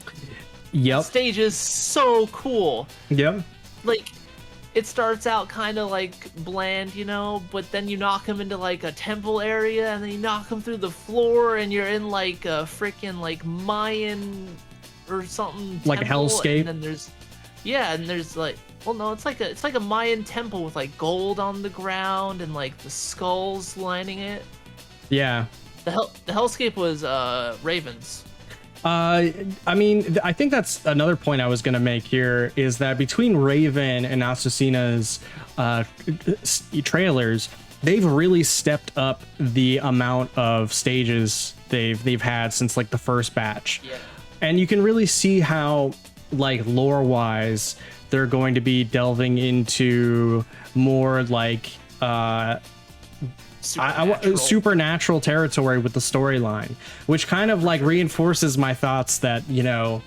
Yep. The stage is so cool. Yep. It starts out kind of bland, but then you knock him into a temple area, and then you knock him through the floor, and you're in a freaking Mayan or something. Like a hellscape. And then there's well, no, it's like a Mayan temple with gold on the ground and the skulls lining it. Yeah. The hellscape was Ravens. I mean, I think that's another point I was going to make here, is that between Raven and Azucena's trailers, they've really stepped up the amount of stages they've had since like the first batch. Yeah. And you can really see how, like, lore wise, they're going to be delving into more like supernatural territory with the storyline, which kind of like reinforces my thoughts that, you know,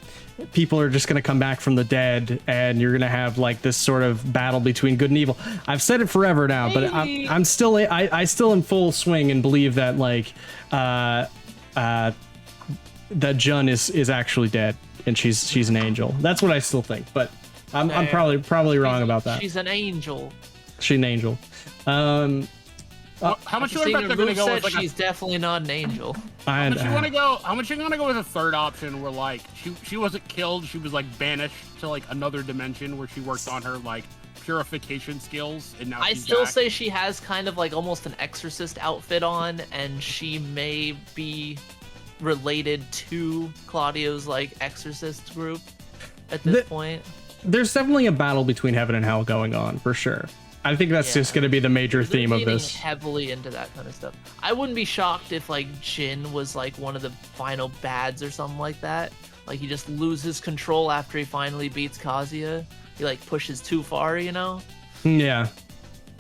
people are just going to come back from the dead and you're going to have like this sort of battle between good and evil. I've said it forever now, but I'm still I still in full swing and believe that like that Jun is actually dead and she's an angel. That's what I still think, but I'm probably wrong about that. She's an angel. She's an angel. How much you bet they're gonna go with? Like she's definitely not an angel. How much you want to go? How much you gonna go with a third option where like she wasn't killed, she was like banished to like another dimension where she worked on her like purification skills, and now I she's still back. say she has kind of like almost an exorcist outfit on, and she may be related to Claudio's like exorcist group at this point. There's definitely a battle between heaven and hell going on for sure. I think that's just going to be the major theme of this. Heavily into that kind of stuff. I wouldn't be shocked if like Jin was like one of the final bads or something like that. Like he just loses control after he finally beats Kazuya. He like pushes too far, you know? Yeah.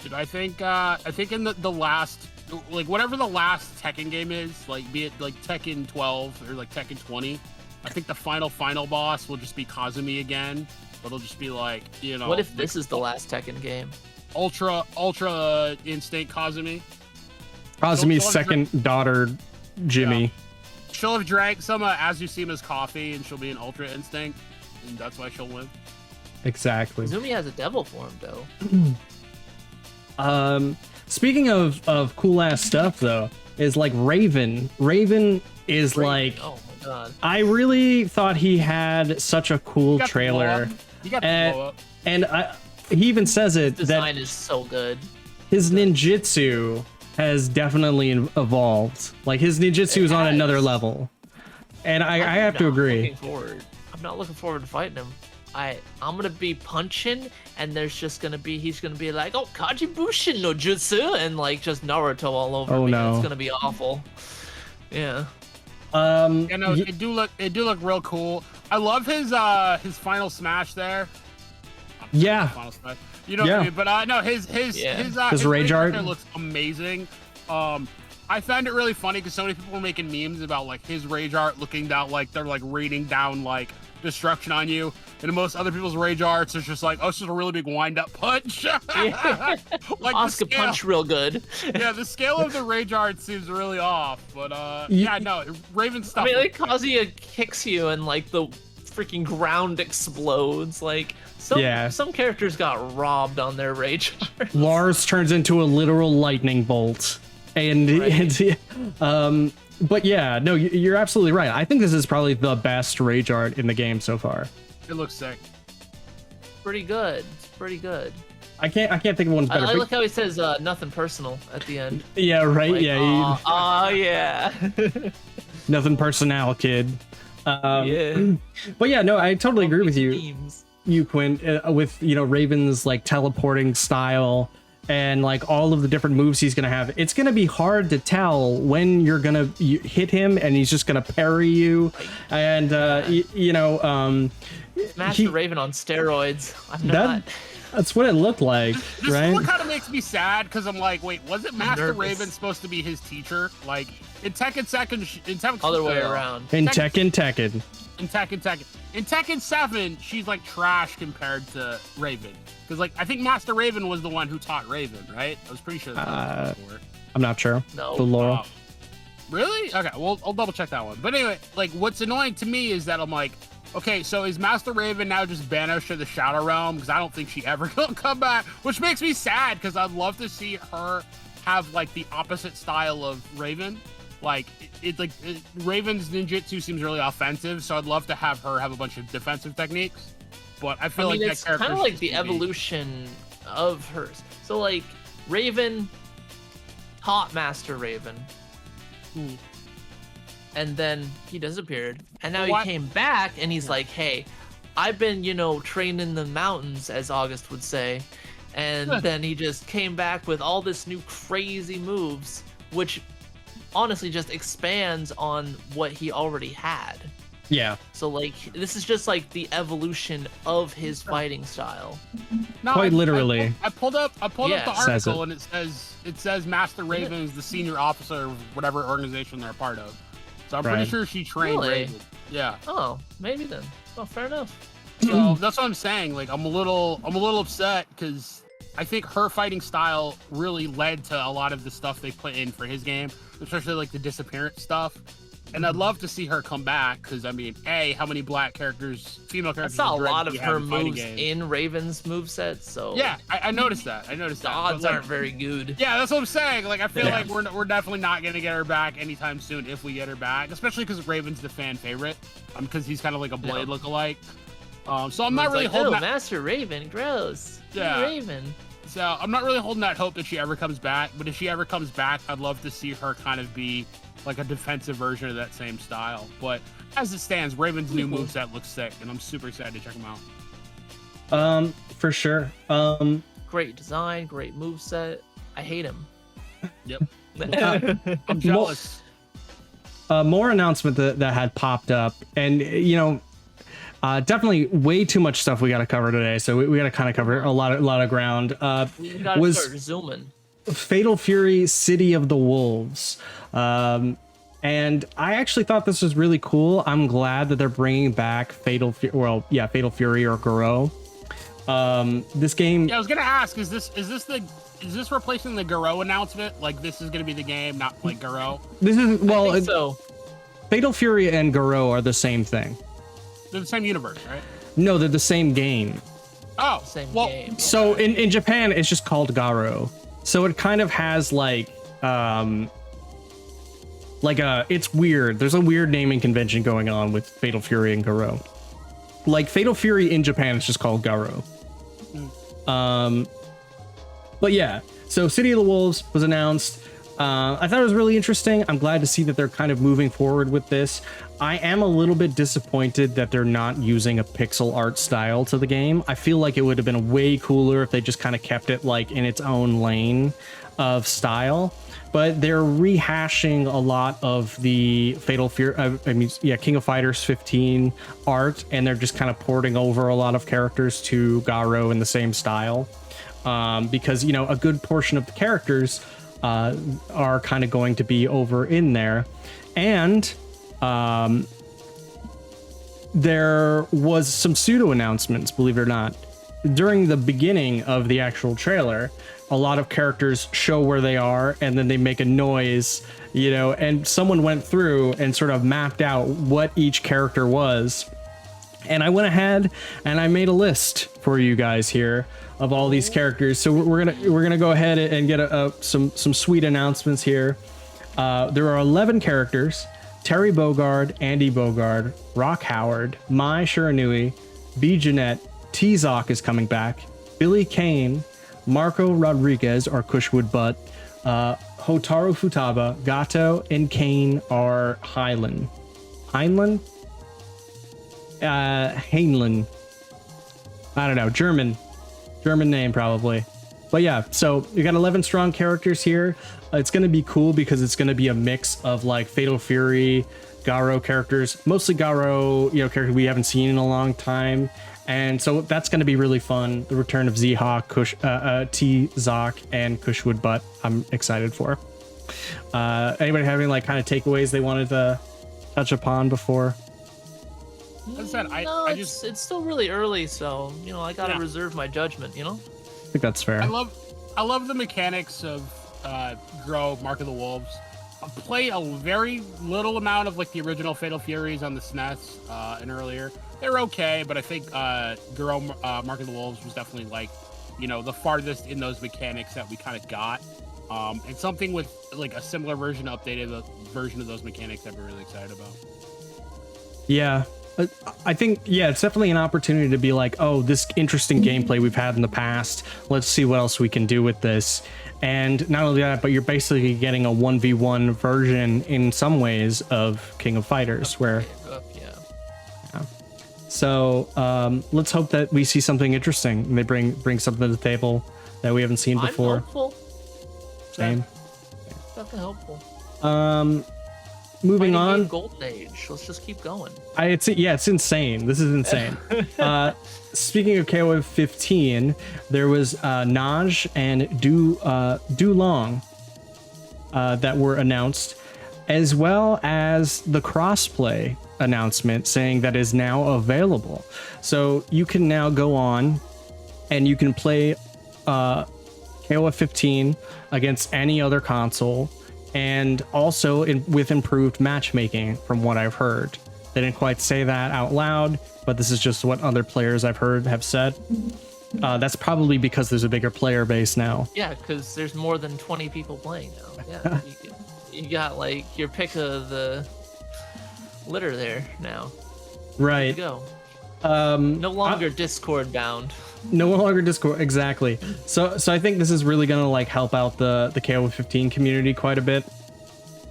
Dude, I think in the last, like whatever the last Tekken game is, like be it like Tekken 12 or like Tekken 20, I think the final boss will just be Kazumi again, but it'll just be like, you know. What if this is the last Tekken game? Ultra Instinct Kazumi. Kazumi's second daughter, Jimmy. Yeah. She'll have drank some Azucena's coffee and she'll be an Ultra Instinct, and that's why she'll win. Exactly. Kazumi has a devil form though. Speaking of cool ass stuff though, is like Raven. Raven is like, oh my god. I really thought he had such a cool trailer. He got the blow up. And he even says it His design that is so good. His ninjutsu has definitely evolved. Like his ninjutsu is on another level, and I have to agree. I'm not looking forward to fighting him. I'm gonna be punching, and there's just gonna be he's gonna be like, oh, Kajibushin no jutsu, and like just Naruto all over me. No. It's gonna be awful. Yeah. You know, it do look real cool. I love his final smash there. Yeah. Final smash. You know what I mean? But no, his rage art looks amazing. I found it really funny because so many people were making memes about like his rage art looking down like they're like raining down like destruction on you, and most other people's rage arts is just like, oh, it's just a really big wind-up punch. Like Oscar punch real good. Yeah, the scale of the rage art seems really off, but yeah, no, Raven stuff. I mean, like Kazuya kicks you and like the freaking ground explodes. Like some characters got robbed on their rage art. Lars turns into a literal lightning bolt, and but yeah, no, you're absolutely right. I think this is probably the best rage art in the game so far. It looks sick. Pretty good. It's pretty good. I can't think of one better. I like how he says nothing personal at the end. Yeah, right. Like, yeah. Oh yeah. Nothing personal, kid. Yeah. But yeah, no, I totally agree with teams. you, Quinn, with Raven's like teleporting style and like all of the different moves he's gonna have. It's gonna be hard to tell when you're gonna hit him and he's just gonna parry you, and Master Raven on steroids. I'm not. That's what it looked like, this right? This one kind of makes me sad because I'm like, wait, wasn't Master Raven supposed to be his teacher? Like in Tekken 2, other way around. In Tekken. In Tekken 7, she's like trash compared to Raven. Because like I think Master Raven was the one who taught Raven, right? I was pretty sure that was before. I'm not sure. No. The lore. Really? Okay, well I'll double check that one. But anyway, like what's annoying to me is that I'm like, okay, so is Master Raven now just banished to the Shadow Realm? Because I don't think she ever gonna come back, which makes me sad because I'd love to see her have like the opposite style of Raven. Like Raven's ninjutsu seems really offensive, so I'd love to have her have a bunch of defensive techniques. But I feel like that it's kind of like the evolution of hers. So like Raven taught Master Raven. And then he disappeared, and now he came back, and he's like, hey, I've been, trained in the mountains, as August would say, And then he just came back with all this new crazy moves, which honestly just expands on what he already had. Yeah. So like this is just like the evolution of his fighting style. No, quite literally. I pulled up the article and it says Master Raven is the senior officer of whatever organization they're a part of. So I'm pretty sure she trained Raven. Yeah. Oh, maybe then. Oh, fair enough. So that's what I'm saying. Like I'm a little upset because I think her fighting style really led to a lot of the stuff they put in for his game, especially like the disappearance stuff. And I'd love to see her come back because I mean, how many black characters, female characters? I saw a lot of her moves in Raven's moveset, so yeah, I noticed that. The odds aren't very good. Yeah, that's what I'm saying. Like I feel like we're definitely not gonna get her back anytime soon if we get her back, especially because Raven's the fan favorite. Because he's kind of like a Blade lookalike. So I'm not really holding that. Master Raven, gross. Yeah, Raven. So I'm not really holding that hope that she ever comes back. But if she ever comes back, I'd love to see her kind of be like a defensive version of that same style. But as it stands, Raven's new moveset looks sick, and I'm super excited to check them out. For sure. Great design, great moveset. I hate him. Yep. I'm jealous. More announcement that had popped up, and you know, definitely way too much stuff we got to cover today. So we got to kind of cover a lot of ground. We gotta start zooming. Fatal Fury City of the Wolves. And I actually thought this was really cool. I'm glad that they're bringing back Fatal Fury or Garou. This game. Yeah, I was gonna ask, is this replacing the Garou announcement? Like this is gonna be the game, not like Garou? This is so. Fatal Fury and Garou are the same thing. They're the same universe, right? No, they're the same game. Oh, same game. So in Japan, it's just called Garou. So it kind of has it's weird. There's a weird naming convention going on with Fatal Fury and Garou. Like Fatal Fury in Japan, it's just called Garou. But yeah, so City of the Wolves was announced. I thought it was really interesting. I'm glad to see that they're kind of moving forward with this. I am a little bit disappointed that they're not using a pixel art style to the game. I feel like it would have been way cooler if they just kind of kept it like in its own lane of style. But they're rehashing a lot of the Fatal Fury, King of Fighters 15 art, and they're just kind of porting over a lot of characters to Garou in the same style. Because, you know, a good portion of the characters are kind of going to be over in there. And there was some pseudo announcements, believe it or not. During the beginning of the actual trailer, a lot of characters show where they are and then they make a noise, you know, and someone went through and sort of mapped out what each character was. And I went ahead and I made a list for you guys here of all these characters. So we're gonna go ahead and get some sweet announcements here. There are 11 characters: Terry Bogard, Andy Bogard, Rock Howard, Mai Shiranui, B. Jeanette, T-Zoc is coming back, Billy Kane, Marco Rodriguez or Cushwood Butt, Hotaru Futaba, Gato, and Kane are Heinlein. Heinlein? Heinlein. I don't know. German name probably. But yeah, so you got 11 strong characters here. It's going to be cool because it's going to be a mix of like Fatal Fury, Garou characters, mostly Garou, you know, characters we haven't seen in a long time. And so that's going to be really fun. The return of Z-Hawk, T-Zoc, and Cushwood Butt, I'm excited for. Anybody have any like kind of takeaways they wanted to touch upon before? As I said, it's still really early, so you know I gotta reserve my judgment. You know, I think that's fair. I love the mechanics of Grow Mark of the Wolves. I've played a very little amount of like the original Fatal Furies on the SNES and earlier. They're okay, but I think Grow Mark of the Wolves was definitely like, you know, the farthest in those mechanics that we kind of got. And something with like a similar version, updated version of those mechanics I'd be really excited about. Yeah. I think, it's definitely an opportunity to be like, oh, this interesting gameplay we've had in the past. Let's see what else we can do with this. And not only that, but you're basically getting a 1v1 version in some ways of King of Fighters, where... So let's hope that we see something interesting and they bring something to the table. that we haven't seen before. Helpful. Same. Definitely helpful. Moving on. Golden Age. Let's just keep going. It's insane. This is insane. Speaking of KOF 15, there was NAJD and Du Long that were announced, as well as the Crossplay announcement saying that is now available. So you can now go on and you can play KOF 15 against any other console, and also with improved matchmaking from what I've heard. They didn't quite say that out loud, but this is just what other players I've heard have said. That's probably because there's a bigger player base now. Yeah, because there's more than 20 people playing now. Yeah, you got like your pick of the litter there now. Right. Go. No longer Discord bound. No longer Discord, exactly. So I think this is really gonna like help out the KOF 15 community quite a bit.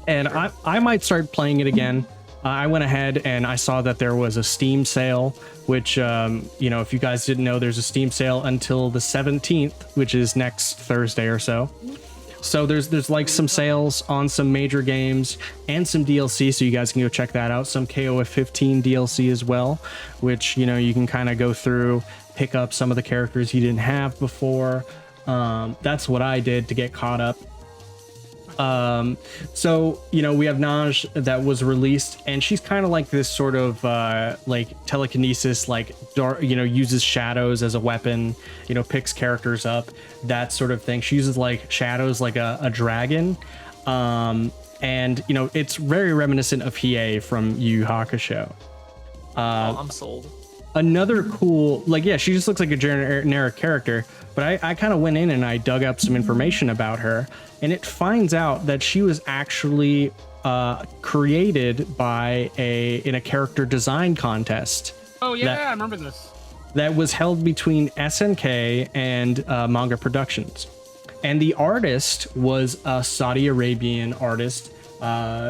And sure. I might start playing it again. I went ahead and I saw that there was a Steam sale, which, if you guys didn't know, there's a Steam sale until the 17th, which is next Thursday or so. So there's like some sales on some major games and some DLC, so you guys can go check that out. Some KOF 15 DLC as well, which, you can kind of go through, pick up some of the characters you didn't have before. That's what I did to get caught up. So we have NAJD that was released, and she's kind of like this sort of like telekinesis, like uses shadows as a weapon, picks characters up, that sort of thing. She uses like shadows like a dragon, and it's very reminiscent of Hiei from Yu Yu Hakusho. I'm sold. Another cool, she just looks like a generic character, but I kind of went in and I dug up some information about her, and it finds out that she was actually created in a character design contest. Oh yeah, I remember this. That was held between SNK and Manga Productions, and the artist was a Saudi Arabian artist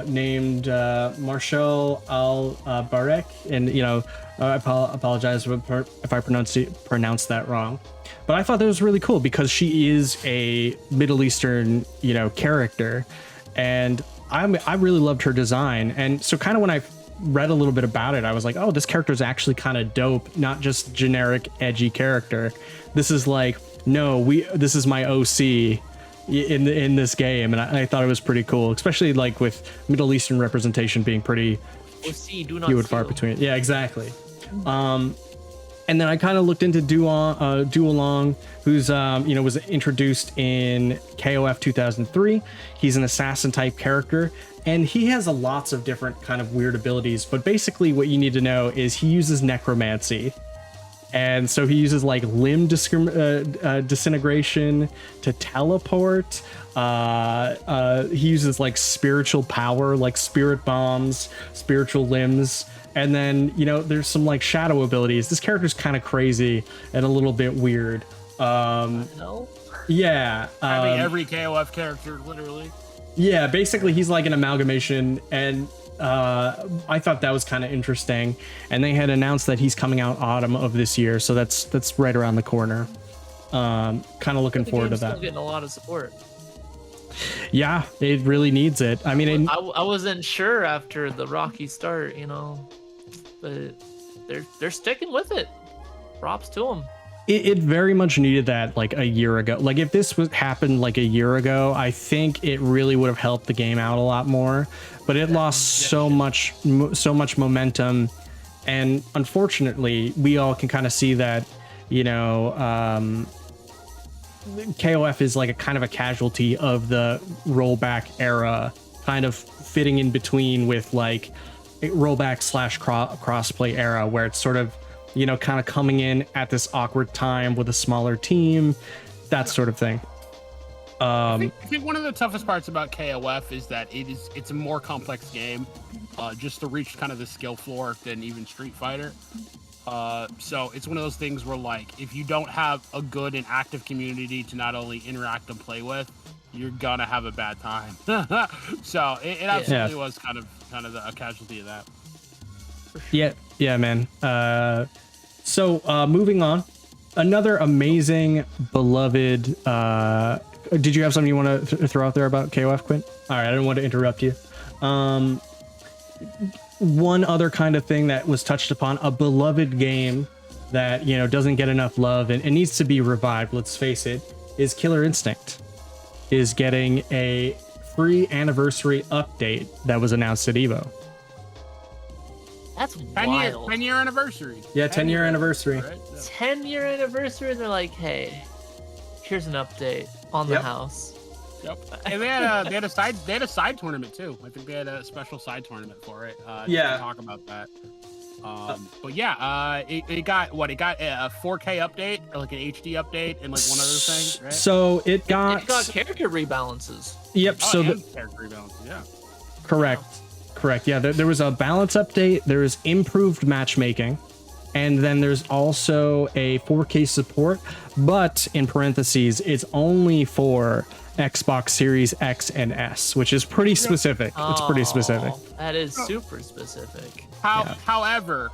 named Marshall Al-Barek, and I apologize if I pronounced that wrong, but I thought that was really cool because she is a Middle Eastern character, and I really loved her design. And so kind of when I read a little bit about it, I was like, oh, this character is actually kind of dope, not just generic edgy character. This is like, this is my OC in this game, and I thought it was pretty cool, especially like with Middle Eastern representation being pretty few and far between. Yeah, exactly. And then I kind of looked into Du Long, who's was introduced in KOF 2003. He's an assassin type character, and he has lots of different kind of weird abilities, but basically what you need to know is he uses necromancy. And so he uses like limb disintegration to teleport. He uses like spiritual power, like spirit bombs, spiritual limbs. And then, there's some like shadow abilities. This character's kind of crazy and a little bit weird. Yeah. I mean, every KOF character, literally. Yeah, basically he's like an amalgamation, and I thought that was kind of interesting. And they had announced that he's coming out autumn of this year, so that's right around the corner. Kind of looking forward to that. Still getting a lot of support. Yeah, it really needs it. I mean, I wasn't sure after the rocky start, but they're sticking with it. Props to them. It very much needed that like a year ago. Like if this happened like a year ago, I think it really would have helped the game out a lot more. But it lost so much momentum, and unfortunately, we all can kind of see that KOF is like a kind of a casualty of the rollback era, kind of fitting in between with like rollback / crossplay era, where it's sort of kind of coming in at this awkward time with a smaller team, that sort of thing. I think one of the toughest parts about KOF is that it's a more complex game, just to reach kind of the skill floor than even Street Fighter. So it's one of those things where like if you don't have a good and active community to not only interact and play with, you're gonna have a bad time. So it absolutely was kind of a casualty of that. Yeah, man. So moving on, Another amazing, beloved. Did you have something you want to throw out there about KOF, Quint? All right, I didn't want to interrupt you. One other kind of thing that was touched upon, a beloved game that, you know, doesn't get enough love and it needs to be revived, let's face it, is Killer Instinct is getting a free anniversary update that was announced at EVO. That's wild. 10-year anniversary. Yeah, 10-year anniversary. Right? Yeah. 10-year anniversary. They're like, hey, here's an update on the house. Yep. And they had a side tournament too. I think they had a special side tournament for it. Yeah. Talk about that. But yeah, it got a 4K update or like an HD update and like one other thing, right? So it got character rebalances. Yep. Oh, so the character rebalances, yeah. Correct. Yeah, there was a balance update. There is improved matchmaking, and then there's also a 4K support. But in parentheses, it's only for Xbox Series X and S, which is pretty specific. It's pretty specific. That is super specific. However,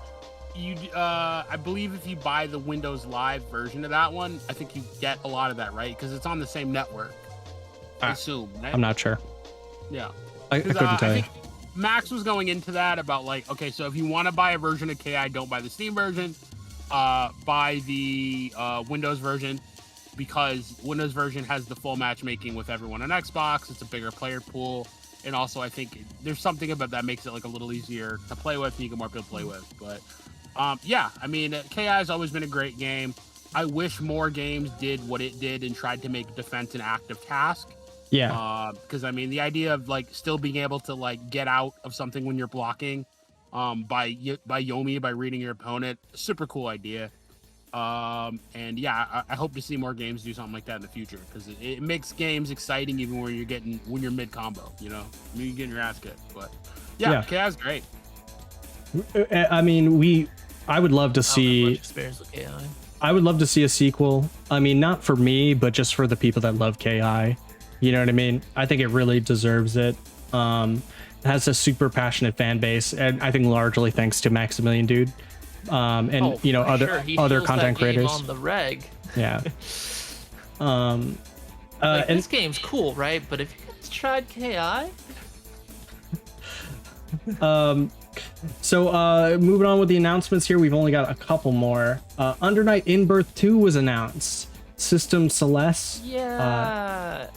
I believe if you buy the Windows Live version of that one, I think you get a lot of that, right? Because it's on the same network. I assume. Right? I'm not sure. Yeah. I couldn't tell you. Max was going into that about like, okay, so if you want to buy a version of KI, don't buy the Steam version. Buy the Windows version, because Windows version has the full matchmaking with everyone on Xbox. It's a bigger player pool, and also I think there's something about that makes it like a little easier to play with, and you get more people to play with. But yeah, I mean, KI has always been a great game. I wish more games did what it did and tried to make defense an active task. Yeah. Because I mean, the idea of like still being able to like get out of something when you're blocking, by Yomi, by reading your opponent, super cool idea. And yeah, I hope to see more games do something like that in the future, because it makes games exciting even when you're mid combo, you know, you're getting your ass kicked. But yeah, KI's great. I mean, I would love to see. Experience with KI. I would love to see a sequel. I mean, not for me, but just for the people that love KI. You know what I mean? I think it really deserves it. It has a super passionate fan base, and I think largely thanks to Maximilian Dude, and you know, other content creators on the reg. Yeah. Like, this game's cool, right? But if you guys tried KI, so moving on with the announcements here, we've only got a couple more. Under Night In-Birth 2 was announced. System Celeste. Yeah.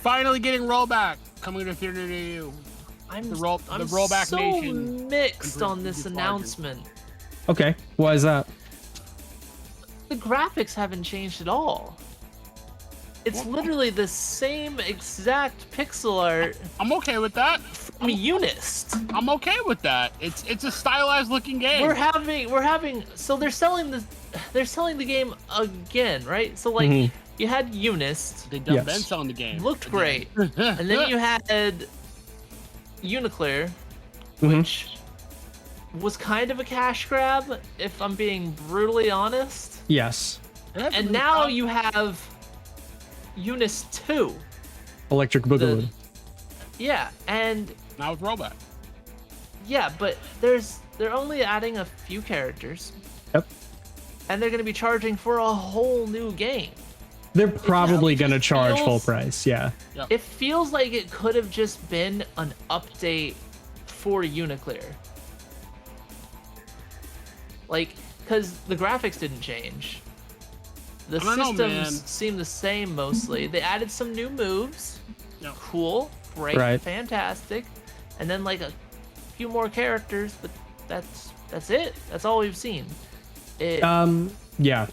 Finally getting rollback coming to theater near you. I'm the rollback so nation mixed on this announcement. Okay, why is that? The graphics haven't changed at all. It's literally the same exact pixel art. I'm okay with that. From Unist. I'm okay with that. It's a stylized looking game. We're having. So they're selling the game again, right? So like you had Unist. They've been selling the game. Looked great, and then you had Uniclear, which was kind of a cash grab, if I'm being brutally honest. Yes. And now you have Unist 2. Electric Boogaloo. Yeah, and now with rollback. Yeah, but they're only adding a few characters. Yep. And they're going to be charging for a whole new game. They're probably going to charge full price. Yeah. Yep. It feels like it could have just been an update for Uniclear. Like, because the graphics didn't change. The systems seem the same mostly. They added some new moves. Yep. Cool, great, fantastic. And then like a few more characters, but that's it. That's all we've seen. Yeah.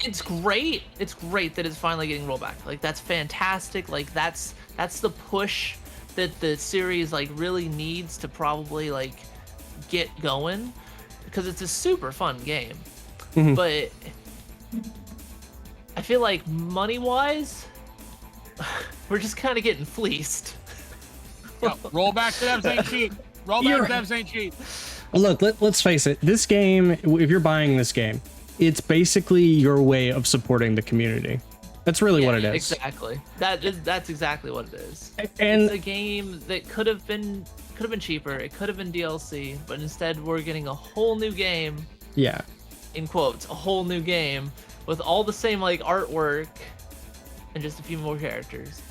It's great. It's great that it's finally getting rollback. Like, that's fantastic. Like, that's the push that the series like really needs to probably like get going, because it's a super fun game. But I feel like money-wise, we're just kind of getting fleeced. Rollback devs ain't cheap. Rollback devs ain't cheap. Look, let's face it. This game, if you're buying this game, it's basically your way of supporting the community. That's really what it is. Exactly. That's exactly what it is. And it's a game that could have been cheaper. It could have been DLC, but instead we're getting a whole new game. Yeah. In quotes, a whole new game with all the same like artwork and just a few more characters.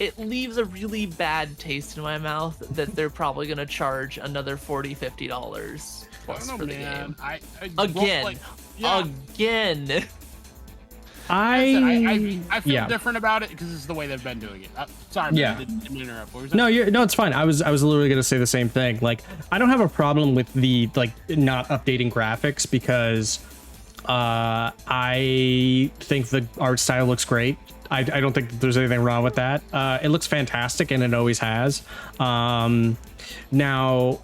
It leaves a really bad taste in my mouth that they're probably gonna charge another $40-$50 plus for the game. Again. I feel different about it because it's the way they've been doing it. Sorry, man, didn't interrupt. What was that? No, it's fine. I was literally gonna say the same thing. Like, I don't have a problem with the not updating graphics because I think the art style looks great. I don't think that there's anything wrong with that. It looks fantastic, and it always has. Now,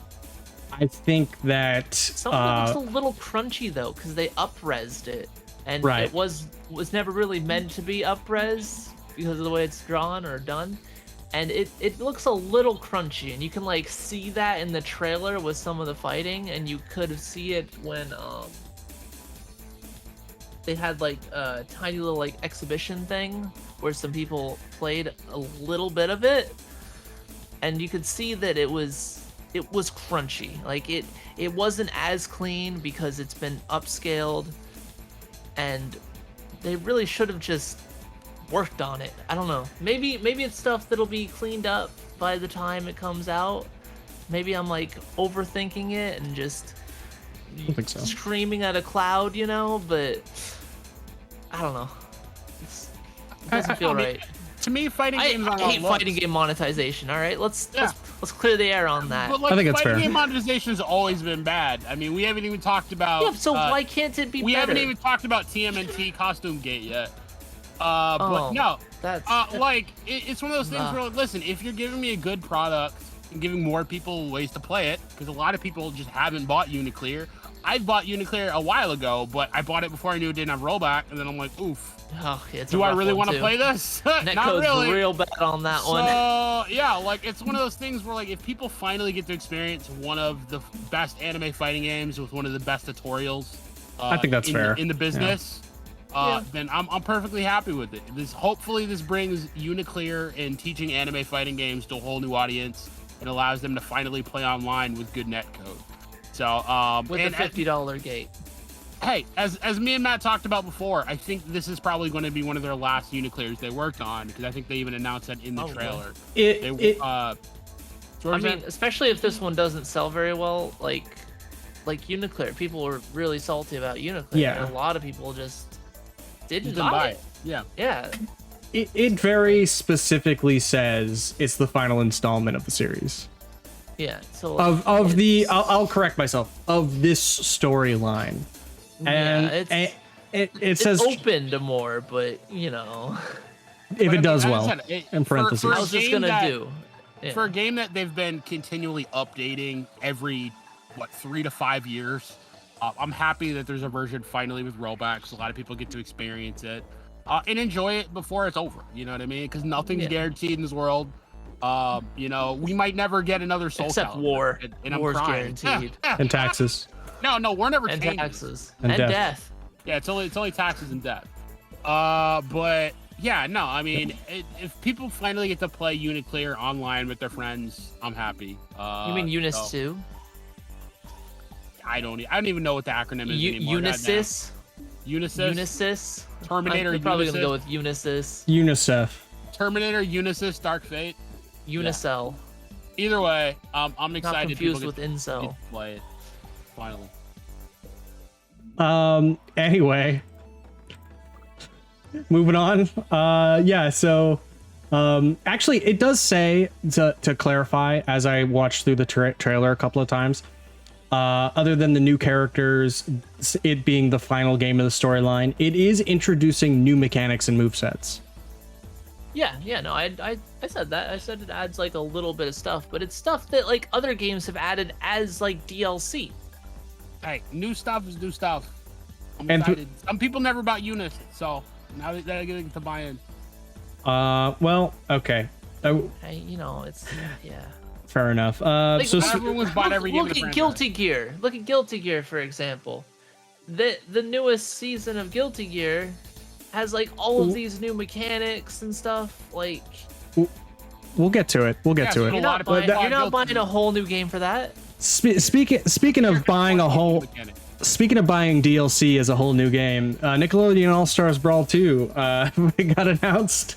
I think that some of it looks a little crunchy though, because they up-resed it, and it was never really meant to be up-res because of the way it's drawn or done, and it looks a little crunchy, and you can like see that in the trailer with some of the fighting, and you could see it when they had like a tiny little like exhibition thing where some people played a little bit of it, and you could see that it was crunchy. Like it wasn't as clean because it's been upscaled, and they really should have just worked on it. I don't know. Maybe it's stuff that'll be cleaned up by the time it comes out. Maybe I'm like overthinking it and just screaming at a cloud, you know, but I don't know. It doesn't feel right. To me, fighting games I hate fighting game monetization. All right, let's clear the air on that. But like, I think it's fair. Fighting game monetization has always been bad. I mean, we haven't even talked about. Yeah, so why can't it be better? We haven't even talked about TMNT Costume Gate yet. But no, it's one of those things where, listen, if you're giving me a good product and giving more people ways to play it, because a lot of people just haven't bought Uniclear. I bought Uniclear a while ago, but I bought it before I knew it didn't have rollback, and then I'm like, oof. Oh, do I really want to play this? Not really. Real bad on that one. So yeah, like it's one of those things where like if people finally get to experience one of the best anime fighting games with one of the best tutorials, I think that's fair in the business. Then I'm perfectly happy with it. Hopefully this brings Uniclear and teaching anime fighting games to a whole new audience and allows them to finally play online with good netcode. So with a $50 gate. Hey, as me and Matt talked about before, I think this is probably going to be one of their last Uniclears they worked on, because I think they even announced that in the trailer. I mean, especially if this one doesn't sell very well, like Uniclear, people were really salty about Uniclear. Yeah, and a lot of people just didn't buy it. Yeah. It very specifically says it's the final installment of the series. Yeah. So I'll correct myself, of this storyline. And it says open to more, but you know, if it does well, in parentheses. I was just gonna do. Yeah. For a game that they've been continually updating every 3 to 5 years, I'm happy that there's a version finally with rollbacks. A lot of people get to experience it and enjoy it before it's over. You know what I mean? Because nothing's guaranteed in this world. You know, we might never get another Soul except Calibur, war. And I'm War's crying. guaranteed. And taxes. No, war never and changes. Taxes. And death. Yeah, it's only taxes and death. But yeah, no, I mean, if people finally get to play Uniclear online with their friends, I'm happy. You mean Unis 2? I don't even know what the acronym is anymore. Unisys? Unisys? Terminator. I'm probably gonna go with Unisys. UNICEF. Terminator, Unisys, Dark Fate. Unicell. Yeah. Either way, I'm excited. Not confused with Incel. Get to play it. Finally. Anyway, moving on. So actually it does say, to clarify, as I watched through the trailer a couple of times, other than the new characters, it being the final game of the storyline, it is introducing new mechanics and movesets. Yeah, no, I said that. I said it adds like a little bit of stuff, but it's stuff that like other games have added as like DLC. Hey, new stuff is new stuff. I'm excited. Some people never bought Unis, so now they're getting to buy in. Well, okay. Hey, you know, it's fair enough. Like, so everyone's bought every game. Look at Guilty Gear. Look at Guilty Gear, for example. The newest season of Guilty Gear has like all of these new mechanics and stuff. Like, we'll get to it. We'll get to it. You're not buying a whole new game for that. Speaking of buying a whole, speaking of buying DLC as a whole new game, Nickelodeon All Stars Brawl 2 got announced.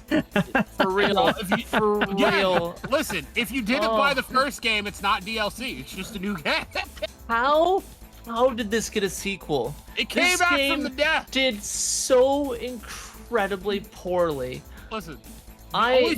For real. For real. Listen, if you didn't buy the first game, it's not DLC. It's just a new game. How did this get a sequel? It came out from the death. Did so incredibly poorly. Listen, I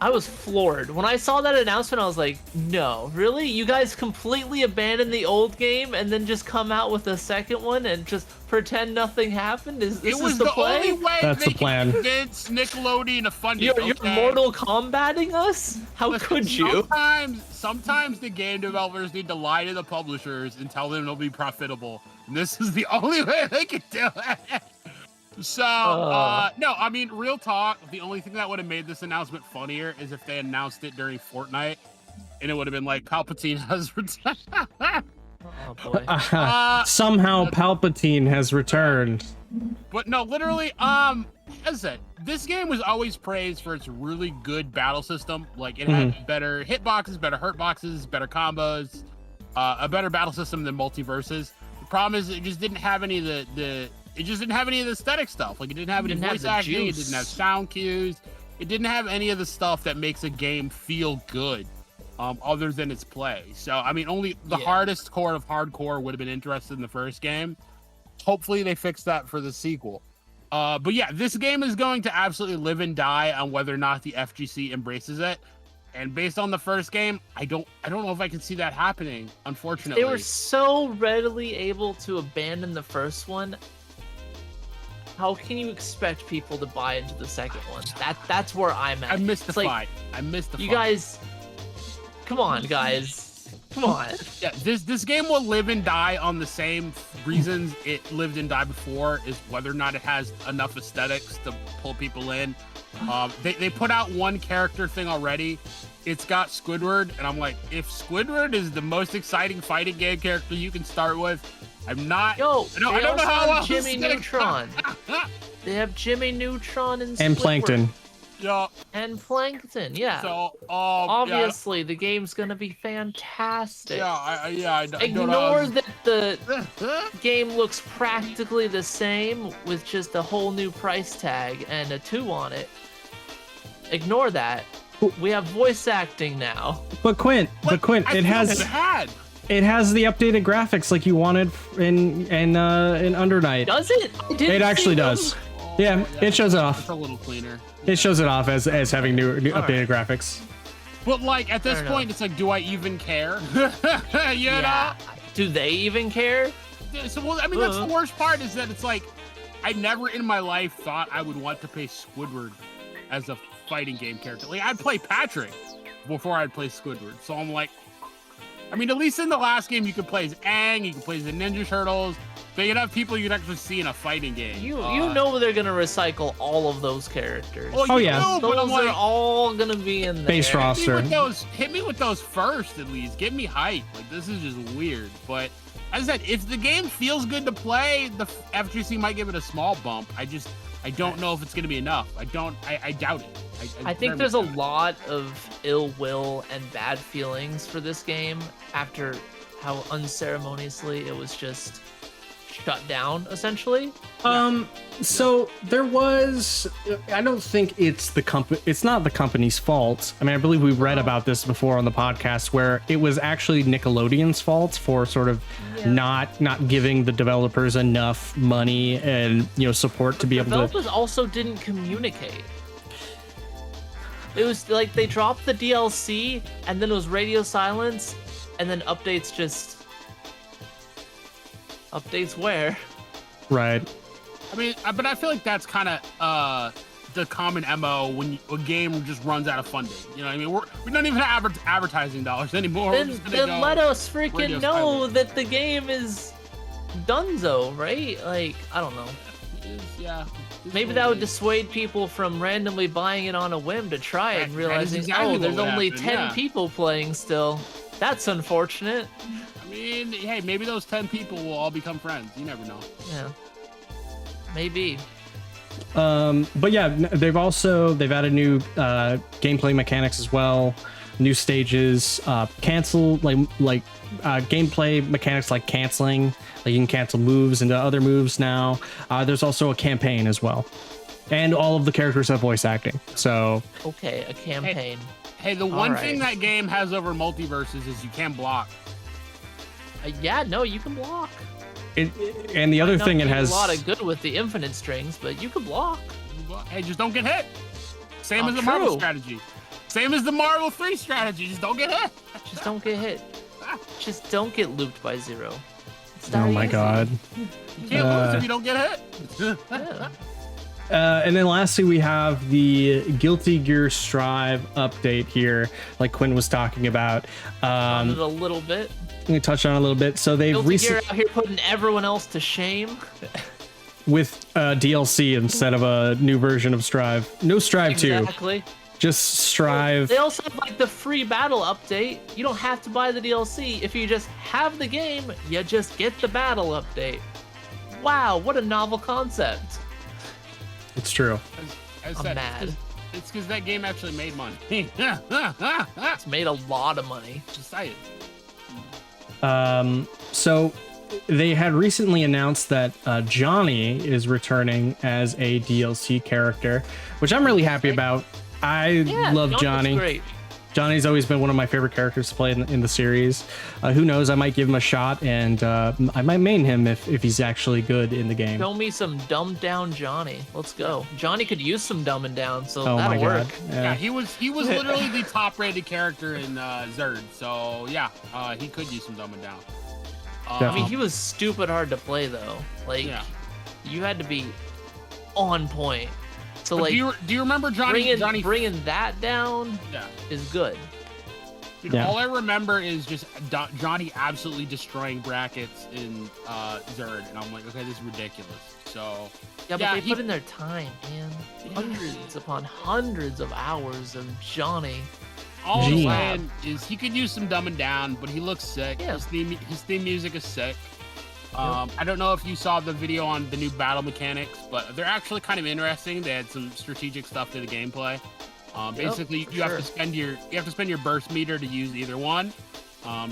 was floored. When I saw that announcement, I was like, no, really? You guys completely abandoned the old game and then just come out with a second one and just pretend nothing happened? This is the play? Only way that's the plan. Convince Nickelodeon to fund it. You're Mortal Kombating us? How could you? Sometimes the game developers need to lie to the publishers and tell them it'll be profitable. And this is the only way they can do it. So, no, I mean, real talk, the only thing that would have made this announcement funnier is if they announced it during Fortnite, and it would have been like, Palpatine has returned. Oh, boy. Somehow Palpatine has returned. But no, literally, as I said, this game was always praised for its really good battle system. Like, it had better hitboxes, better hurtboxes, better combos, a better battle system than Multiverses. The problem is it just didn't have any of it just didn't have any of the aesthetic stuff. Like, it didn't have any voice acting, it didn't have sound cues, it didn't have any of the stuff that makes a game feel good, other than its play. So, I mean, only the hardest core of hardcore would have been interested in the first game. Hopefully they fix that for the sequel. But yeah, this game is going to absolutely live and die on whether or not the FGC embraces it. And based on the first game, I don't know if I can see that happening, unfortunately. They were so readily able to abandon the first one. How can you expect people to buy into the second one? That's where I'm at. I missed the fight. You guys, come on, guys. Come on. Yeah, this game will live and die on the same reasons it lived and died before, is whether or not it has enough aesthetics to pull people in. They put out one character thing already. It's got Squidward, and I'm like, if Squidward is the most exciting fighting game character you can start with, I'm not. I don't know how else Jimmy Neutron. They have Jimmy Neutron and Plankton. Yeah. And Plankton, yeah. So, obviously, the game's gonna be fantastic. Yeah, Ignore that the game looks practically the same with just a whole new price tag and a 2 on it. Ignore that. We have voice acting now. But Quint, it has the updated graphics like you wanted in Under Night. Does it? It actually does. Yeah, it shows it off. It's a little cleaner. It shows it off as having new updated graphics. But like at this point, it's like, do I even care? you know? Do they even care? So, well, I mean, that's the worst part, is that it's like, I never in my life thought I would want to play Squidward as a fighting game character. Like, I'd play Patrick before I'd play Squidward. So I'm like, I mean, at least in the last game, you could play as Aang, you could play as the Ninja Turtles. They could have people you'd actually see in a fighting game. You know they're gonna recycle all of those characters. Well, those are all gonna be in there. Base roster. Hit me with those first, at least. Get me hyped. Like, this is just weird. But as I said, if the game feels good to play, the FGC might give it a small bump. I don't know if it's gonna be enough. I doubt it. I think there's a lot of ill will and bad feelings for this game after how unceremoniously it was just shut down, essentially. So there was, I don't think it's not the company's fault. I mean, I believe we read about this before on the podcast, where it was actually Nickelodeon's fault for sort of not giving the developers enough money and support to be able to. Developers also didn't communicate. It was like they dropped the DLC and then it was radio silence, and then updates where? Right. I mean, but I feel like that's kind of the common MO when a game just runs out of funding. You know what I mean? We don't even have advertising dollars anymore. Then let us freaking know that the game is donezo, right? Like, I don't know. Maybe that would dissuade people from randomly buying it on a whim to try it and realizing, there's only 10 people playing still. That's unfortunate. I mean, hey, maybe those 10 people will all become friends. You never know. Yeah. Maybe. But yeah, they've added new gameplay mechanics as well. new stages, gameplay mechanics like canceling, like you can cancel moves into other moves now. There's also a campaign as well, and all of the characters have voice acting. So okay, a campaign. Hey, the one thing that game has over multiverses is you can block. Yeah, no, you can block. And the other thing it has a lot of good with the infinite strings, but you can block. Hey, just don't get hit. Same as the Marvel strategy. Same as the Marvel 3 strategy. Just don't get hit. Just don't get hit. Just don't get looped by Zero. Oh my god. You can't lose if you don't get hit. And then lastly, we have the Guilty Gear Strive update here, like Quinn was talking about. A little bit. We touched on it a little bit. So they've recently out here putting everyone else to shame with DLC instead of a new version of Strive. No Strive 2. Exactly. Just Strive. They also have like the free battle update. You don't have to buy the DLC. If you just have the game, you just get the battle update. Wow, what a novel concept. It's true. I'm said, mad. It's because that game actually made money. It's made a lot of money. Just saying. So they had recently announced that Johnny is returning as a DLC character, which I'm really happy about. I love Johnny. Great. Johnny's always been one of my favorite characters to play in the series. Who knows? I might give him a shot, and I might main him if he's actually good in the game. Show me some dumbed down Johnny. Let's go. Johnny could use some dumbing down, so that'll work. Yeah, he was literally the top rated character in Zerd. So yeah, he could use some dumbing down. I mean, he was stupid hard to play though. Like, you had to be on point. So but like, do you remember Johnny? Bringing that down is good. Dude, all I remember is just Johnny absolutely destroying brackets in Zerd, and I'm like, okay, this is ridiculous. So but they put in their time, man. Hundreds upon hundreds of hours of Johnny. All I'm saying is he could use some dumbing down, but he looks sick. Yeah. His theme music is sick. I don't know if you saw the video on the new battle mechanics, but they're actually kind of interesting. They had some strategic stuff to the gameplay. Basically, you have to spend your burst meter to use either one.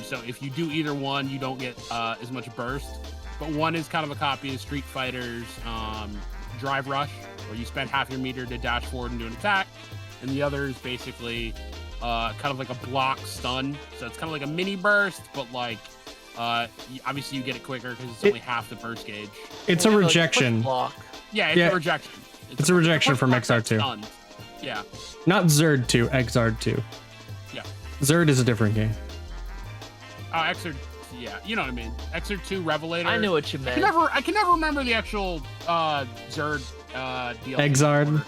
So if you do either one, you don't get as much burst. But one is kind of a copy of Street Fighter's Drive Rush, where you spend half your meter to dash forward and do an attack, and the other is basically kind of like a block stun. So it's kind of like a mini burst, but like. Obviously you get it quicker because it's only half the burst gauge. It's a rejection. Yeah, it's a rejection. It's a rejection from XR2. Yeah. Not Zerd 2, XR 2. Yeah. Zerd is a different game. Oh, XR, yeah, you know what I mean. XR 2 Revelator. I know what you meant. I can never remember the actual Zerd DLC. Exard.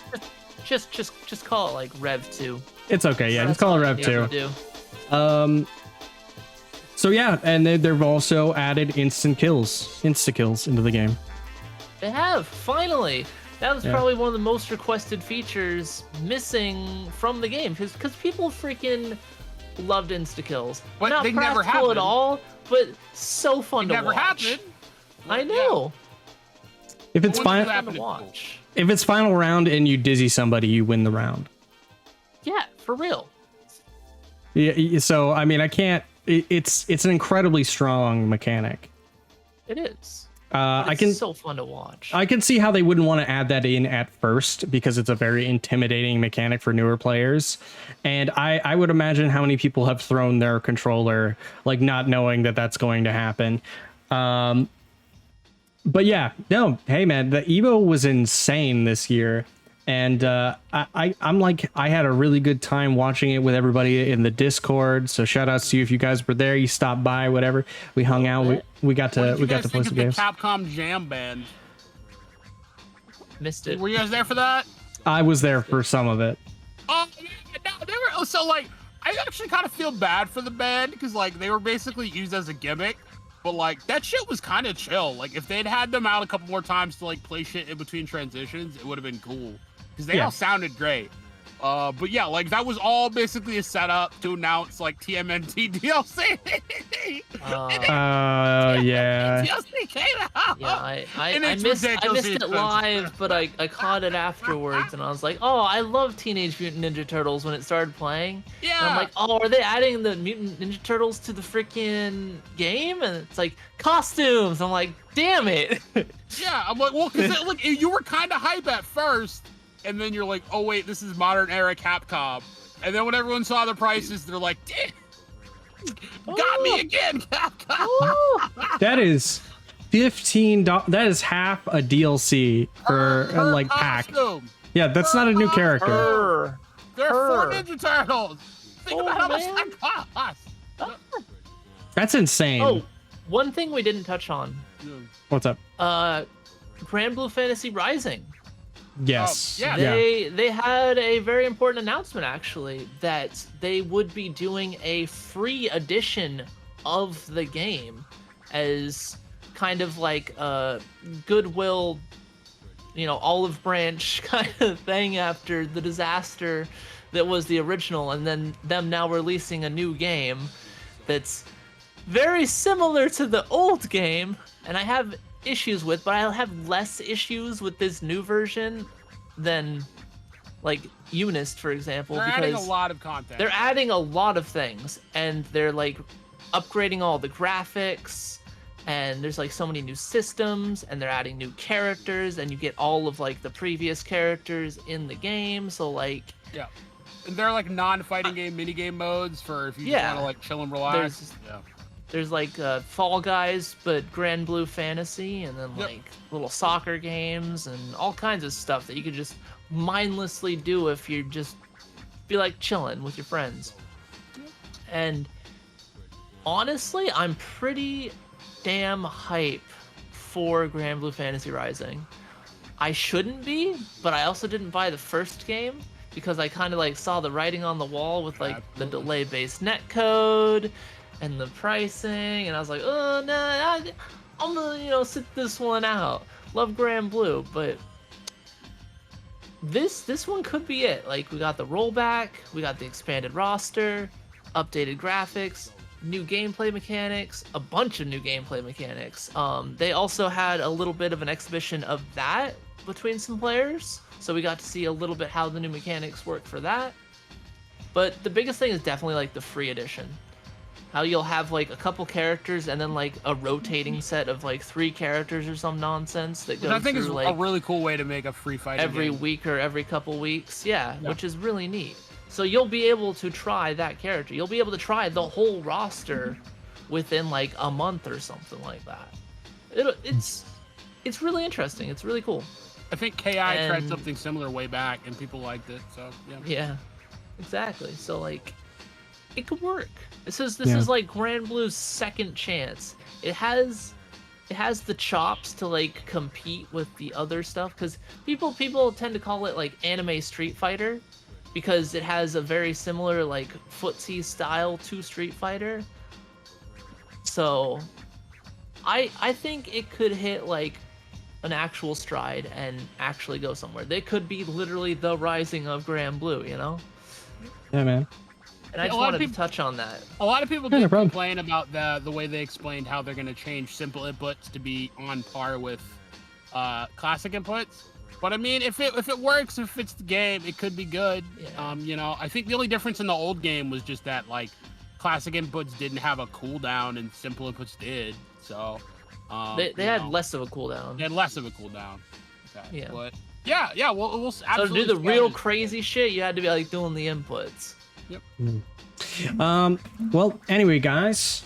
Just call it like Rev 2. It's okay, yeah, just call it Rev 2. So yeah, and they've also added insta kills into the game. They have, finally. That was probably one of the most requested features missing from the game, because people freaking loved insta kills. But not they practical never happened at all, but so fun to never watch. Happened. I know. If it's if it's final round and you dizzy somebody, you win the round. Yeah, for real. Yeah, so I mean, I can't. It's an incredibly strong mechanic. It is. It's so fun to watch. I can see how they wouldn't want to add that in at first because it's a very intimidating mechanic for newer players. And I would imagine how many people have thrown their controller, like not knowing that that's going to happen. But yeah, no, hey man, the EVO was insane this year. And I'm like, I had a really good time watching it with everybody in the Discord. So shout outs to you if you guys were there, you stopped by, whatever. We hung out. We got to play some games. Capcom Jam Band. Missed it. Were you guys there for that? I was there for some of it. Oh, no, they were so like. I actually kind of feel bad for the band because like they were basically used as a gimmick. But like that shit was kind of chill. Like if they'd had them out a couple more times to like play shit in between transitions, it would have been cool. Because they all sounded great. But yeah, like that was all basically a setup to announce like TMNT DLC. Yeah. DLC came out. Yeah, I missed it live, but I caught it afterwards, and I was like, oh, I love Teenage Mutant Ninja Turtles when it started playing. Yeah. And I'm like, oh, are they adding the Mutant Ninja Turtles to the freaking game? And it's like costumes. I'm like, damn it. Yeah, I'm like, well, because like you were kind of hype at first. And then you're like, oh wait, this is modern era Capcom. And then when everyone saw the prices, they're like, damn, got me again, Capcom. That is $15. That is half a DLC for like pack. Yeah, that's not a new character. There are 4 Ninja Turtles. Think about how much that costs. That's insane. Oh, one thing we didn't touch on. What's up? Grand Blue Fantasy Rising. Yes. Yeah. They had a very important announcement, actually, that they would be doing a free edition of the game as kind of like a goodwill, olive branch kind of thing after the disaster that was the original, and then them now releasing a new game that's very similar to the old game, and I have issues with, but I'll have less issues with this new version than like Unist, for example. They're because adding a lot of content. They're adding a lot of things, and they're like upgrading all the graphics, and there's like so many new systems, and they're adding new characters, and you get all of like the previous characters in the game. So like, yeah, and they're like non-fighting game minigame modes for if you just want to like chill and relax. There's like Fall Guys, but Grand Blue Fantasy, and then like little soccer games and all kinds of stuff that you could just mindlessly do if you just feel like chilling with your friends. And honestly, I'm pretty damn hype for Grand Blue Fantasy Rising. I shouldn't be, but I also didn't buy the first game because I kind of like saw the writing on the wall with like the delay-based netcode and the pricing, and I was like, oh no, I'm gonna sit this one out. Love Grand Blue, but this one could be it. Like, we got the rollback, we got the expanded roster, updated graphics, new gameplay mechanics, a bunch of new gameplay mechanics. They also had a little bit of an exhibition of that between some players, so we got to see a little bit how the new mechanics work for that. But the biggest thing is definitely like the free edition. How you'll have like a couple characters and then like a rotating set of like 3 characters or some nonsense that goes I think through, is like, a really cool way to make a free fighting every game. week or every couple weeks. Yeah, which is really neat. So you'll be able to try that character. You'll be able to try the whole roster within like a month or something like that. It's really interesting. It's really cool. I think KI tried something similar way back and people liked it. So yeah, exactly. So like, it could work. This is like Grand Blue's second chance. It has the chops to like compete with the other stuff, because people tend to call it like anime Street Fighter because it has a very similar like footsie style to Street Fighter. So I think it could hit like an actual stride and actually go somewhere. They could be literally the rising of Grand Blue, Yeah, man. And I just wanted to touch on that. A lot of people did complain about the way they explained how they're going to change simple inputs to be on par with classic inputs. But I mean, if it works, if it's the game, it could be good. Yeah. I think the only difference in the old game was just that like classic inputs didn't have a cooldown and simple inputs did. So they had less of a cooldown. They had less of a cooldown. Okay. Yeah. But yeah, we'll absolutely. So to do the real crazy shit, you had to be like doing the inputs. Yep. Well, anyway, guys,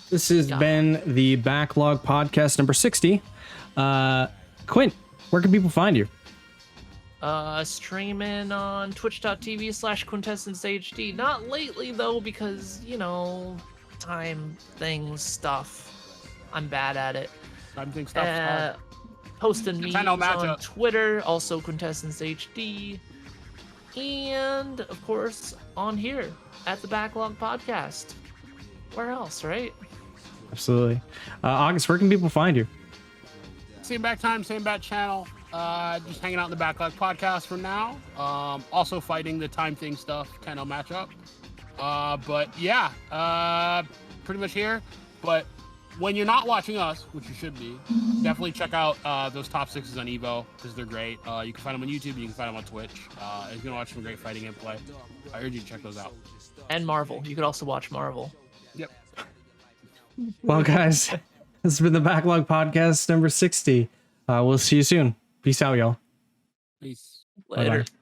this has been the Backlog Podcast number 60. Quint, where can people find you? Streaming on twitch.tv/QuintessenceHD. Not lately though, because time things stuff. I'm bad at it. Time things stuff. Posting memes on Twitter, also QuintessenceHD. And of course on here at the Backlog Podcast. Where else, right? Absolutely. August, where can people find you? Same bat time, same bat channel. Just hanging out in the Backlog podcast for now. Also fighting the time thing stuff, 10-0 matchup. But yeah, pretty much here. But when you're not watching us, which you should be, definitely check out those top 6s on EVO because they're great. You can find them on YouTube, you can find them on Twitch. You can watch some great fighting and play. I urge you to check those out. And Marvel. You could also watch Marvel. Yep. Well, guys, this has been the Backlog Podcast number 60. We'll see you soon. Peace out, y'all. Peace. Later. Bye-bye.